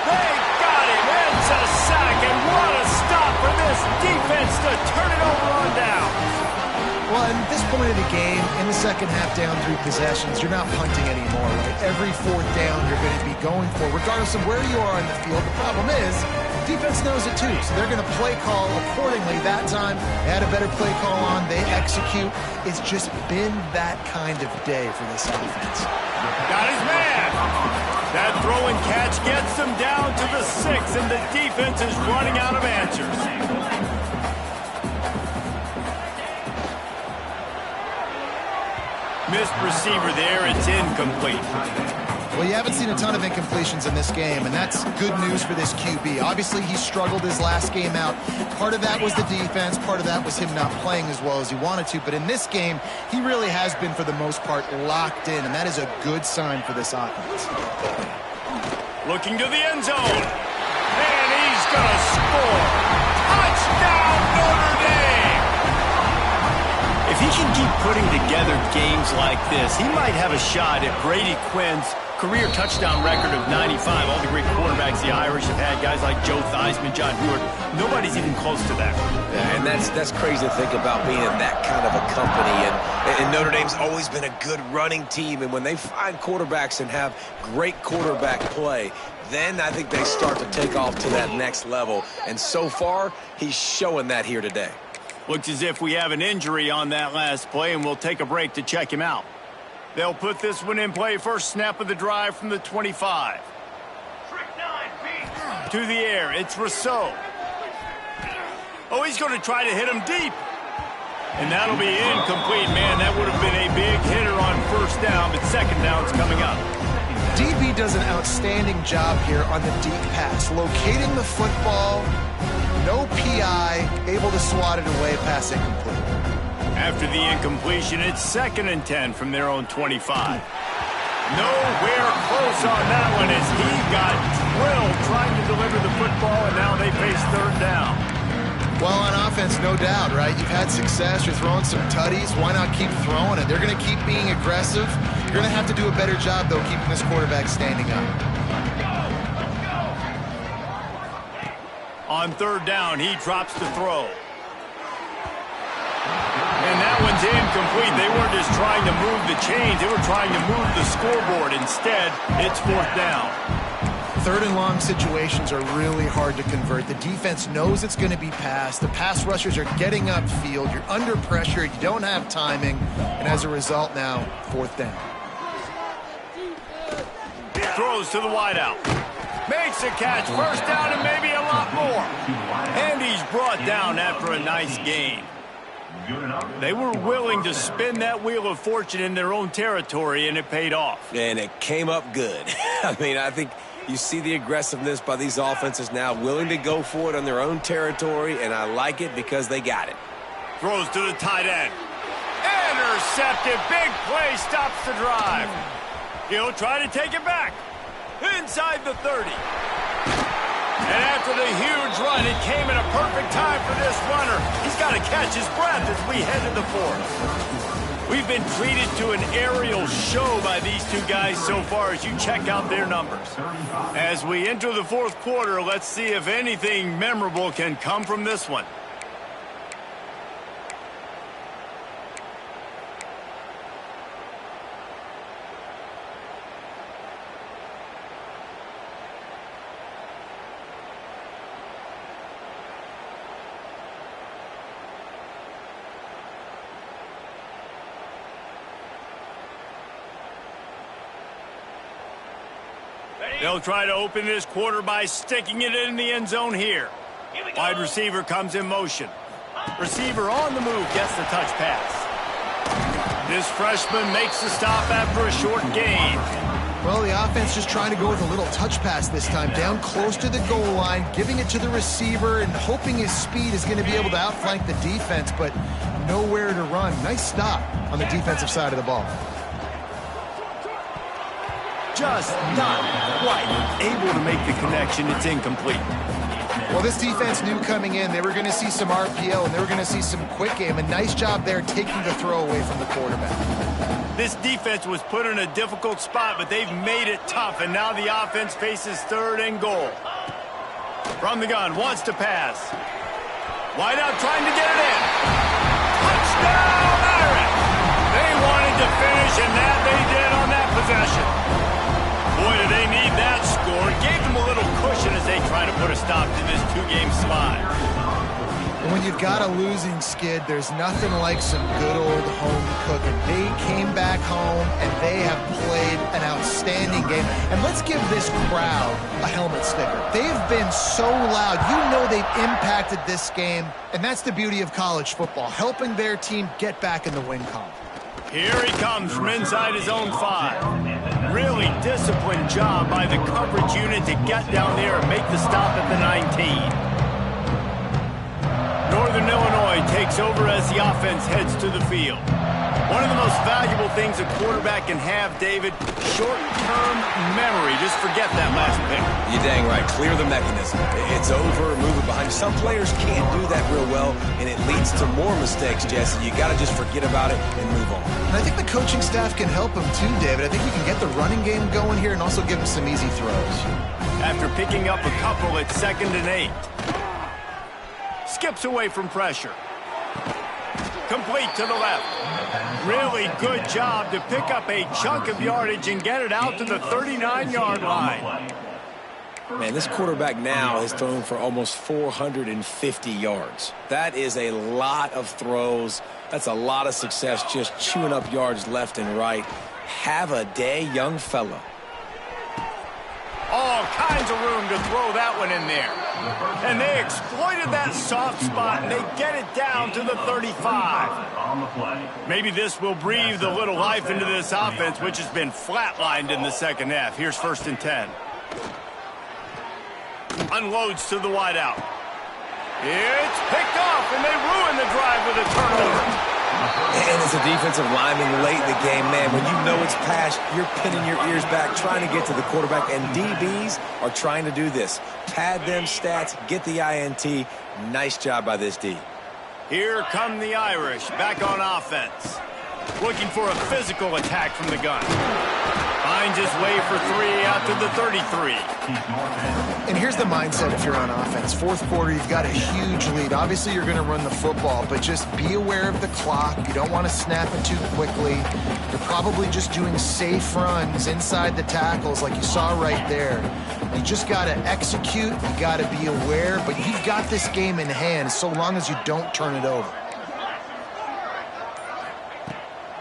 They got him. It's a sack, and what a stop for this defense to turn it over on down. Well, at this point of the game, in the second half down 3 possessions, you're not punting anymore, right? Every 4th down you're going to be going for, regardless of where you are on the field. The problem is, defense knows it too, so they're going to play call accordingly. That time, they had a better play call on. They execute. It's just been that kind of day for this offense. Got his man. That throw and catch gets them down to the 6, and the defense is running out of answers. Missed receiver there. It's incomplete. Well, you haven't seen a ton of incompletions in this game, and that's good news for this QB. Obviously, he struggled his last game out. Part of that was the defense. Part of that was him not playing as well as he wanted to. But in this game, he really has been, for the most part, locked in, and that is a good sign for this offense. Looking to the end zone. And he's going to score. Touchdown, Notre Dame! If he can keep putting together games like this, he might have a shot at Brady Quinn's career touchdown record of 95. All the great quarterbacks the Irish have had, guys like Joe Theismann, John Hewitt, nobody's even close to that. Yeah, and that's crazy to think about being in that kind of a company. And Notre Dame's always been a good running team. And when they find quarterbacks and have great quarterback play, then I think they start to take off to that next level. And so far, he's showing that here today. Looks as if we have an injury on that last play, and we'll take a break to check him out. They'll put this one in play. First snap of the drive from the 25. To the air, it's Rousseau. Oh, he's going to try to hit him deep. And that'll be incomplete. Man, that would have been a big hitter on 1st down, but 2nd down's coming up. DB does an outstanding job here on the deep pass, locating the football, no PI, able to swat it away, pass incomplete. After the incompletion, it's 2nd and 10 from their own 25. Nowhere close on that one as he got drilled trying to deliver the football, and now they face 3rd down. Well, on offense, no doubt, right? You've had success. You're throwing some tutties. Why not keep throwing it? They're going to keep being aggressive. You're going to have to do a better job, though, keeping this quarterback standing up. On 3rd down, he drops the throw. And that one's incomplete. They weren't just trying to move the chains. They were trying to move the scoreboard. Instead, it's 4th down. 3rd and long situations are really hard to convert. The defense knows it's going to be passed. The pass rushers are getting upfield. You're under pressure. You don't have timing. And as a result now, 4th down. Throws to the wideout. Makes a catch. 1st down and maybe a lot more. And he's brought down after a nice gain. They were willing to spin that wheel of fortune in their own territory, and it paid off. And it came up good. I mean, I think you see the aggressiveness by these offenses now, willing to go for it on their own territory, and I like it because they got it. Throws to the tight end. intercepted. Big play stops the drive. He'll try to take it back. Inside the 30. And after the huge run, it came at a perfect time for this runner. He's got to catch his breath as we head to the fourth. We've been treated to an aerial show by these two guys so far as you check out their numbers. As we enter the fourth quarter, let's see if anything memorable can come from this one. They'll try to open this quarter by sticking it in the end zone here. Wide receiver comes in motion. Receiver on the move gets the touch pass. This freshman makes the stop after a short gain. Well, the offense just trying to go with a little touch pass this time. Down close to the goal line, giving it to the receiver and hoping his speed is going to be able to outflank the defense, but nowhere to run. Nice stop on the defensive side of the ball. Just not quite able to make the connection. It's incomplete. Well, this defense knew coming in they were going to see some RPO and they were going to see some quick game. A nice job there taking the throw away from the quarterback. This defense was put in a difficult spot, but they've made it tough, and now the offense faces third and goal. From the gun, wants to pass. Wide out, trying to get it in. Touchdown, Irish! They wanted to finish, and that they did on that possession. Boy, do they need that score. It gave them a little cushion as they try to put a stop to this two-game slide. When you've got a losing skid, there's nothing like some good old home cooking. They came back home, and they have played an outstanding game. And let's give this crowd a helmet sticker. They've been so loud. You know they've impacted this game, and that's the beauty of college football, helping their team get back in the win column. Here he comes from inside his own 5. Really disciplined job by the coverage unit to get down there and make the stop at the 19. Northern Illinois takes over as the offense heads to the field. One of the most valuable things a quarterback can have, David, short-term memory. Just forget that last pick. You're dang right. Clear the mechanism. It's over, move it behind you. Some players can't do that real well, and it leads to more mistakes, Jesse. You got to just forget about it and move on. And I think the coaching staff can help him too, David. I think you can get the running game going here and also give him some easy throws. After picking up a couple at 2nd and 8. Skips away from pressure. Complete to the left. Really good job to pick up a chunk of yardage and get it out to the 39-yard line. Man, this quarterback now has thrown for almost 450 yards. That is a lot of throws. That's a lot of success, just chewing up yards left and right. Have a day, young fella. All kinds of room to throw that one in there. And they exploited that soft spot, and they get it down to the 35. Maybe this will breathe a little life into this offense, which has been flatlined in the second half. Here's 1st and 10. Unloads to the wideout. It's picked off, and they ruin the drive with a turnover. And as a defensive lineman late in the game, man, when you know it's past, you're pinning your ears back, trying to get to the quarterback, and DBs are trying to do this. Pad them stats, get the INT. Nice job by this D. Here come the Irish, back on offense. Looking for a physical attack from the gun. Finds his way for 3 out to the 33. And here's the mindset if you're on offense. Fourth quarter, you've got a huge lead. Obviously, you're going to run the football, but just be aware of the clock. You don't want to snap it too quickly. You're probably just doing safe runs inside the tackles like you saw right there. You just got to execute. You got to be aware, but you've got this game in hand so long as you don't turn it over.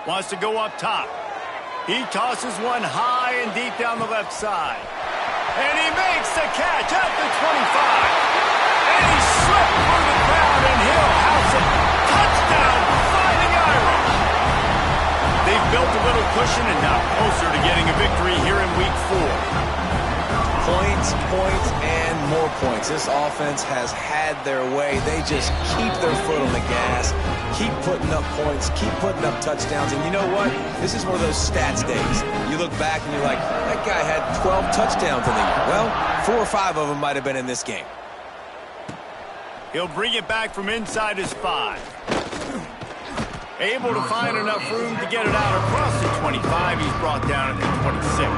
Wants to go up top. He tosses one high and deep down the left side. And he makes the catch at the 25. And he slipped through the crowd, and he'll house it. Touchdown, Fighting Irish. They've built a little cushion and now closer to getting a victory here in Week 4. Points, points, and more points. This offense has had their way. They just keep their foot on the gas, keep putting up points, keep putting up touchdowns. And you know what? This is one of those stats days. You look back and you're like, that guy had 12 touchdowns in the year. Well, 4 or 5 of them might have been in this game. He'll bring it back from inside his 5. Able to find enough room to get it out across the 25. He's brought down at the 26.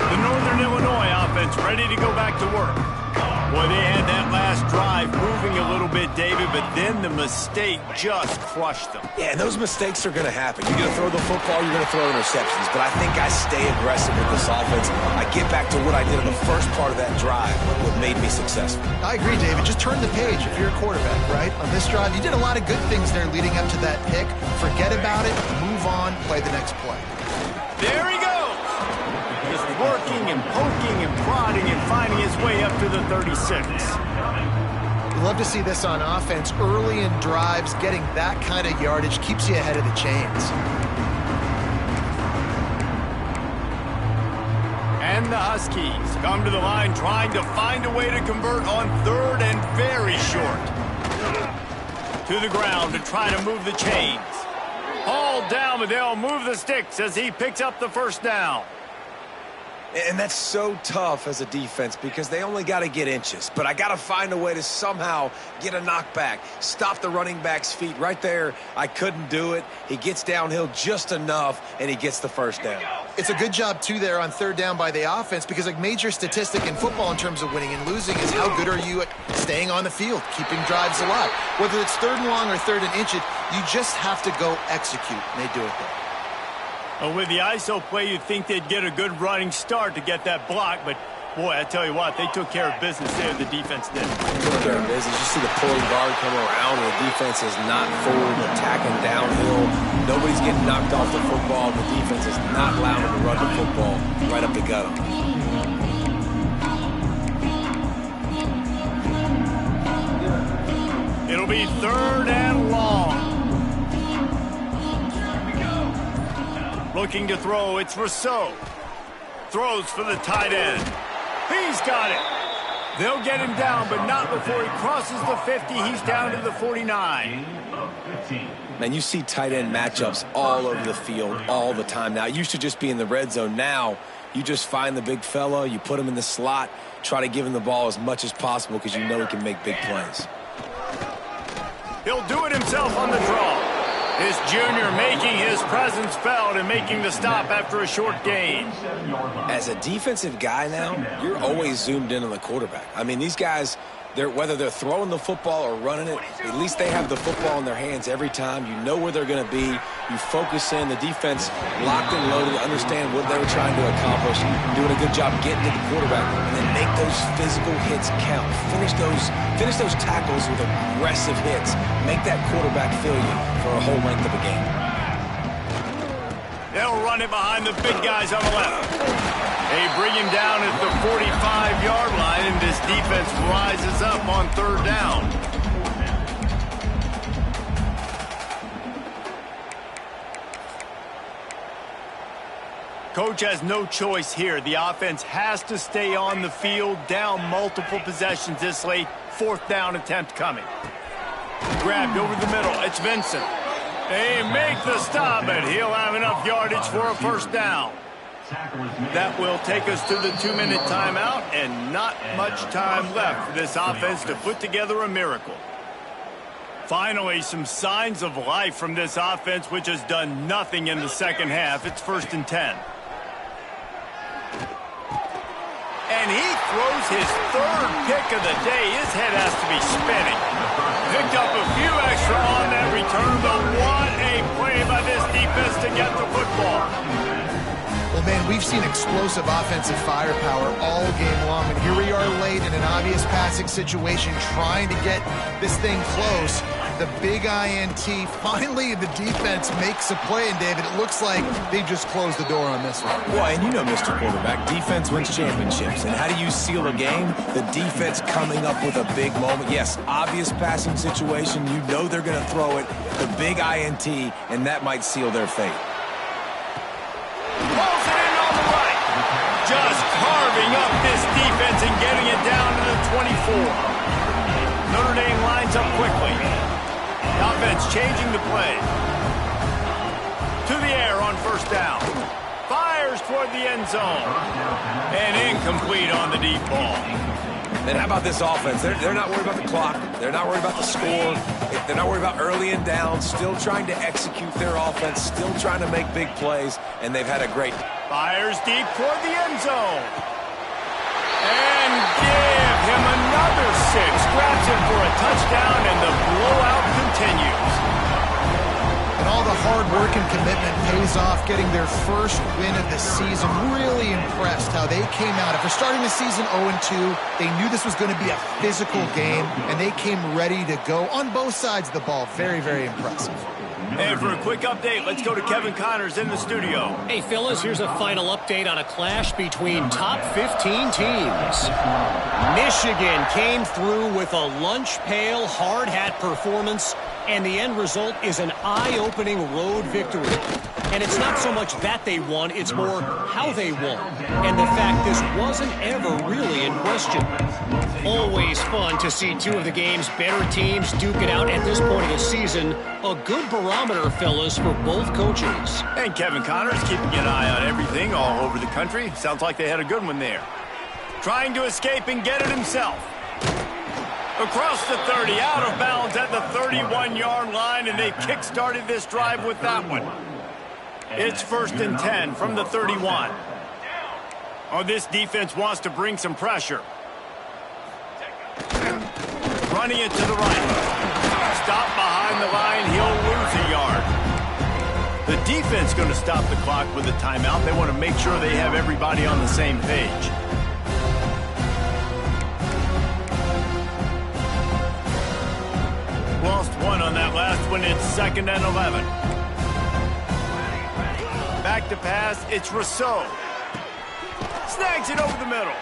The Northern Illinois offense ready to go back to work. Boy, they had that last drive moving a little bit, David, but then the mistake just crushed them. Yeah, and those mistakes are going to happen. You're going to throw the football, you're going to throw interceptions, but I think I stay aggressive with this offense. I get back to what I did in the first part of that drive, what made me successful. I agree, David. Just turn the page if you're a quarterback, right? On this drive, you did a lot of good things there leading up to that pick. Forget about it, move on, play the next play. There he goes! Just working and poking and prodding and finding his way up to the 36. You love to see this on offense. Early in drives, getting that kind of yardage keeps you ahead of the chains. And the Huskies come to the line trying to find a way to convert on 3rd and very short. To the ground to try to move the chains. Hauled down, but they'll move the sticks as he picks up the first down. And that's so tough as a defense because they only got to get inches. But I got to find a way to somehow get a knockback, stop the running back's feet. Right there, I couldn't do it. He gets downhill just enough, and he gets the first down. It's a good job, too, there on 3rd down by the offense because a major statistic in football in terms of winning and losing is how good are you at staying on the field, keeping drives alive. Whether it's 3rd and long or 3rd and inches, you just have to go execute, and they do it there. Well, with the ISO play, you'd think they'd get a good running start to get that block, but boy, I tell you what, they took care of business there, the defense did. Took care of business. You see the pulling guard come around, and the defense is not forward, attacking downhill. Nobody's getting knocked off the football. The defense is not allowing them to run the football right up the gut. It'll be 3rd and long. Looking to throw, it's Rousseau. Throws for the tight end. He's got it. They'll get him down, but not before he crosses the 50. He's down to the 49. Man, you see tight end matchups all over the field all the time. Now, it used to just be in the red zone. Now, you just find the big fella, you put him in the slot, try to give him the ball as much as possible because you know he can make big plays. He'll do it himself on the draw. This junior making his presence felt and making the stop after a short gain. As a defensive guy now, you're always zoomed in on the quarterback. I mean, these guys, whether they're throwing the football or running it, at least they have the football in their hands every time. You know where they're going to be. You focus in. The defense locked and loaded, understand what they were trying to accomplish, doing a good job getting to the quarterback, and then make those physical hits count. Finish those tackles with aggressive hits. Make that quarterback feel you for a whole length of a game. They'll run it behind the big guys on the left. They bring him down at the 45-yard line, and this defense rises up on 3rd down. Coach has no choice here. The offense has to stay on the field, down multiple possessions this late. 4th down attempt coming. Grabbed over the middle. It's Vincent. They make the stop, and he'll have enough yardage for a 1st down. That will take us to the 2-minute timeout, and not much time left for this offense to put together a miracle. Finally, some signs of life from this offense, which has done nothing in the second half. It's 1st and 10. And he throws his 3rd pick of the day. His head has to be spinning. Picked up a few extra on that return, but what a play by this defense to get the football. Well, man, we've seen explosive offensive firepower all game long, and here we are late in an obvious passing situation trying to get this thing close. The big INT, finally the defense makes a play, and David, it looks like they just closed the door on this one. Well, and you know, Mr. Quarterback, defense wins championships. And how do you seal a game? The defense coming up with a big moment. Yes, obvious passing situation. You know they're going to throw it. The big INT, and that might seal their fate. Pulls it in on the right. Just Beefing up this defense and getting it down to the 24. Notre Dame lines up quickly. The offense changing the play. To the air on first down. Fires toward the end zone. And incomplete on the deep ball. And how about this offense? They're not worried about the clock. They're not worried about the score. They're not worried about early and down. Still trying to execute their offense. Still trying to make big plays. And they've had a great... Fires deep toward the end zone. And give him another 6. Grabs it for a touchdown, and the blowout continues. And all the hard work and commitment pays off, getting their first win of the season. Really impressed how they came out. After starting the season 0-2, they knew this was going to be a physical game, and they came ready to go on both sides of the ball. Very, very impressive. And for a quick update, let's go to Kevin Connors in the studio. Hey, Phyllis, here's a final update on a clash between top 15 teams. Michigan came through with a lunch pail hard hat performance, and the end result is an eye-opening road victory. And it's not so much that they won, it's more how they won. And the fact this wasn't ever really in question. Always fun to see two of the game's better teams duke it out at this point of the season. A good barometer, fellas, for both coaches. And Kevin Connors keeping an eye on everything all over the country. Sounds like they had a good one there. Trying to escape and get it himself. Across the 30, out of bounds at the 31-yard line, and they kick-started this drive with that one. It's 1st and 10 from the 31. Oh, this defense wants to bring some pressure. Running it to the right. Stop behind the line. He'll lose a yard. The defense going to stop the clock with a timeout. They want to make sure they have everybody on the same page. Lost one on that last one. It's 2nd and 11. Back to pass. It's Rousseau. Snags it over the middle.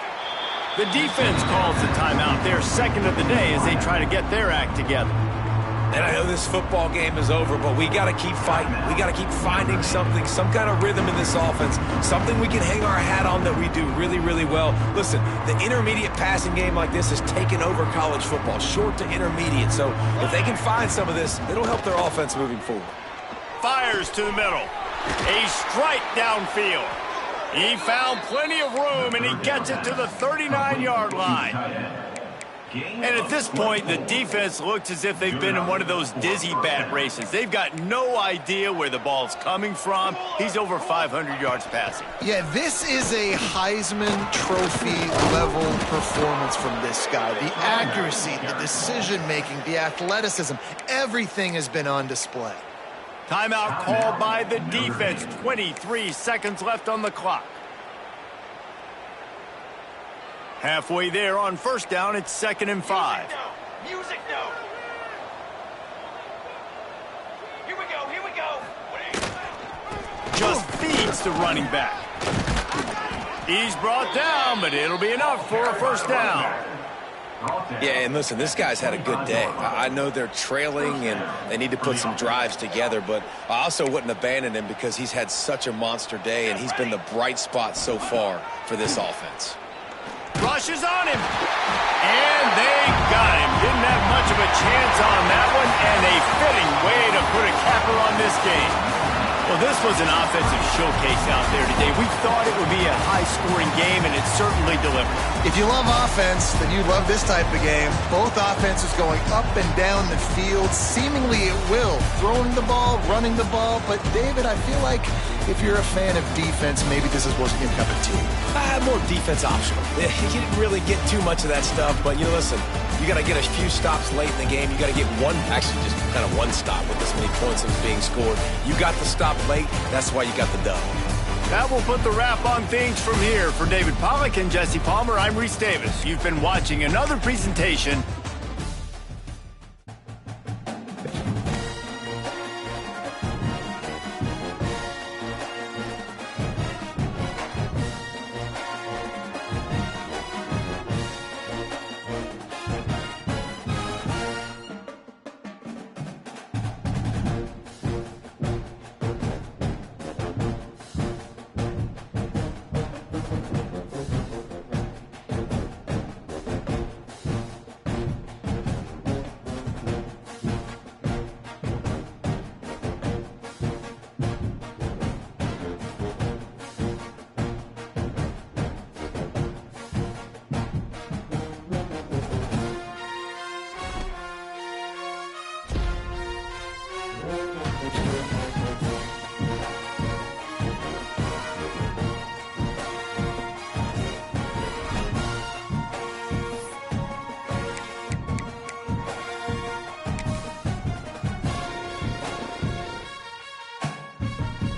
The defense calls the timeout. Their second of the day as they try to get their act together. And I know this football game is over, but we got to keep fighting. We got to keep finding something, some kind of rhythm in this offense, something we can hang our hat on that we do really, really well. Listen, the intermediate passing game like this has taken over college football, short to intermediate. So if they can find some of this, it'll help their offense moving forward. Fires to the middle. A strike downfield. He found plenty of room, and he gets it to the 39-yard line. And at this point, the defense looks as if they've been in one of those dizzy bat races. They've got no idea where the ball's coming from. He's over 500 yards passing. Yeah, this is a Heisman Trophy level performance from this guy. The accuracy, the decision-making, the athleticism, everything has been on display. Timeout called by the defense. 23 seconds left on the clock. Halfway there on first down, it's 2nd and 5. Music note. Here we go. Just feeds the running back. He's brought down, but it'll be enough for a first down. Yeah, and listen, this guy's had a good day. I know they're trailing and they need to put some drives together, but I also wouldn't abandon him because he's had such a monster day, and he's been the bright spot so far for this offense. Rushes on him. And they got him. Didn't have much of a chance on that one, and a fitting way to put a capper on this game. Well, this was an offensive showcase out there today. We thought it would be a high-scoring game, and it certainly delivered. If you love offense, then you love this type of game. Both offenses going up and down the field, seemingly at will. Throwing the ball, running the ball. But, David, I feel like if you're a fan of defense, maybe this wasn't your cup of tea. More defense optional. You didn't really get too much of that stuff, but, listen, you got to get a few stops late in the game. You got to get just kind of one stop with this many points that was being scored. You got the stop late. That's why you got the dub. That will put the wrap on things from here. For David Pollack and Jesse Palmer, I'm Reese Davis. You've been watching another presentation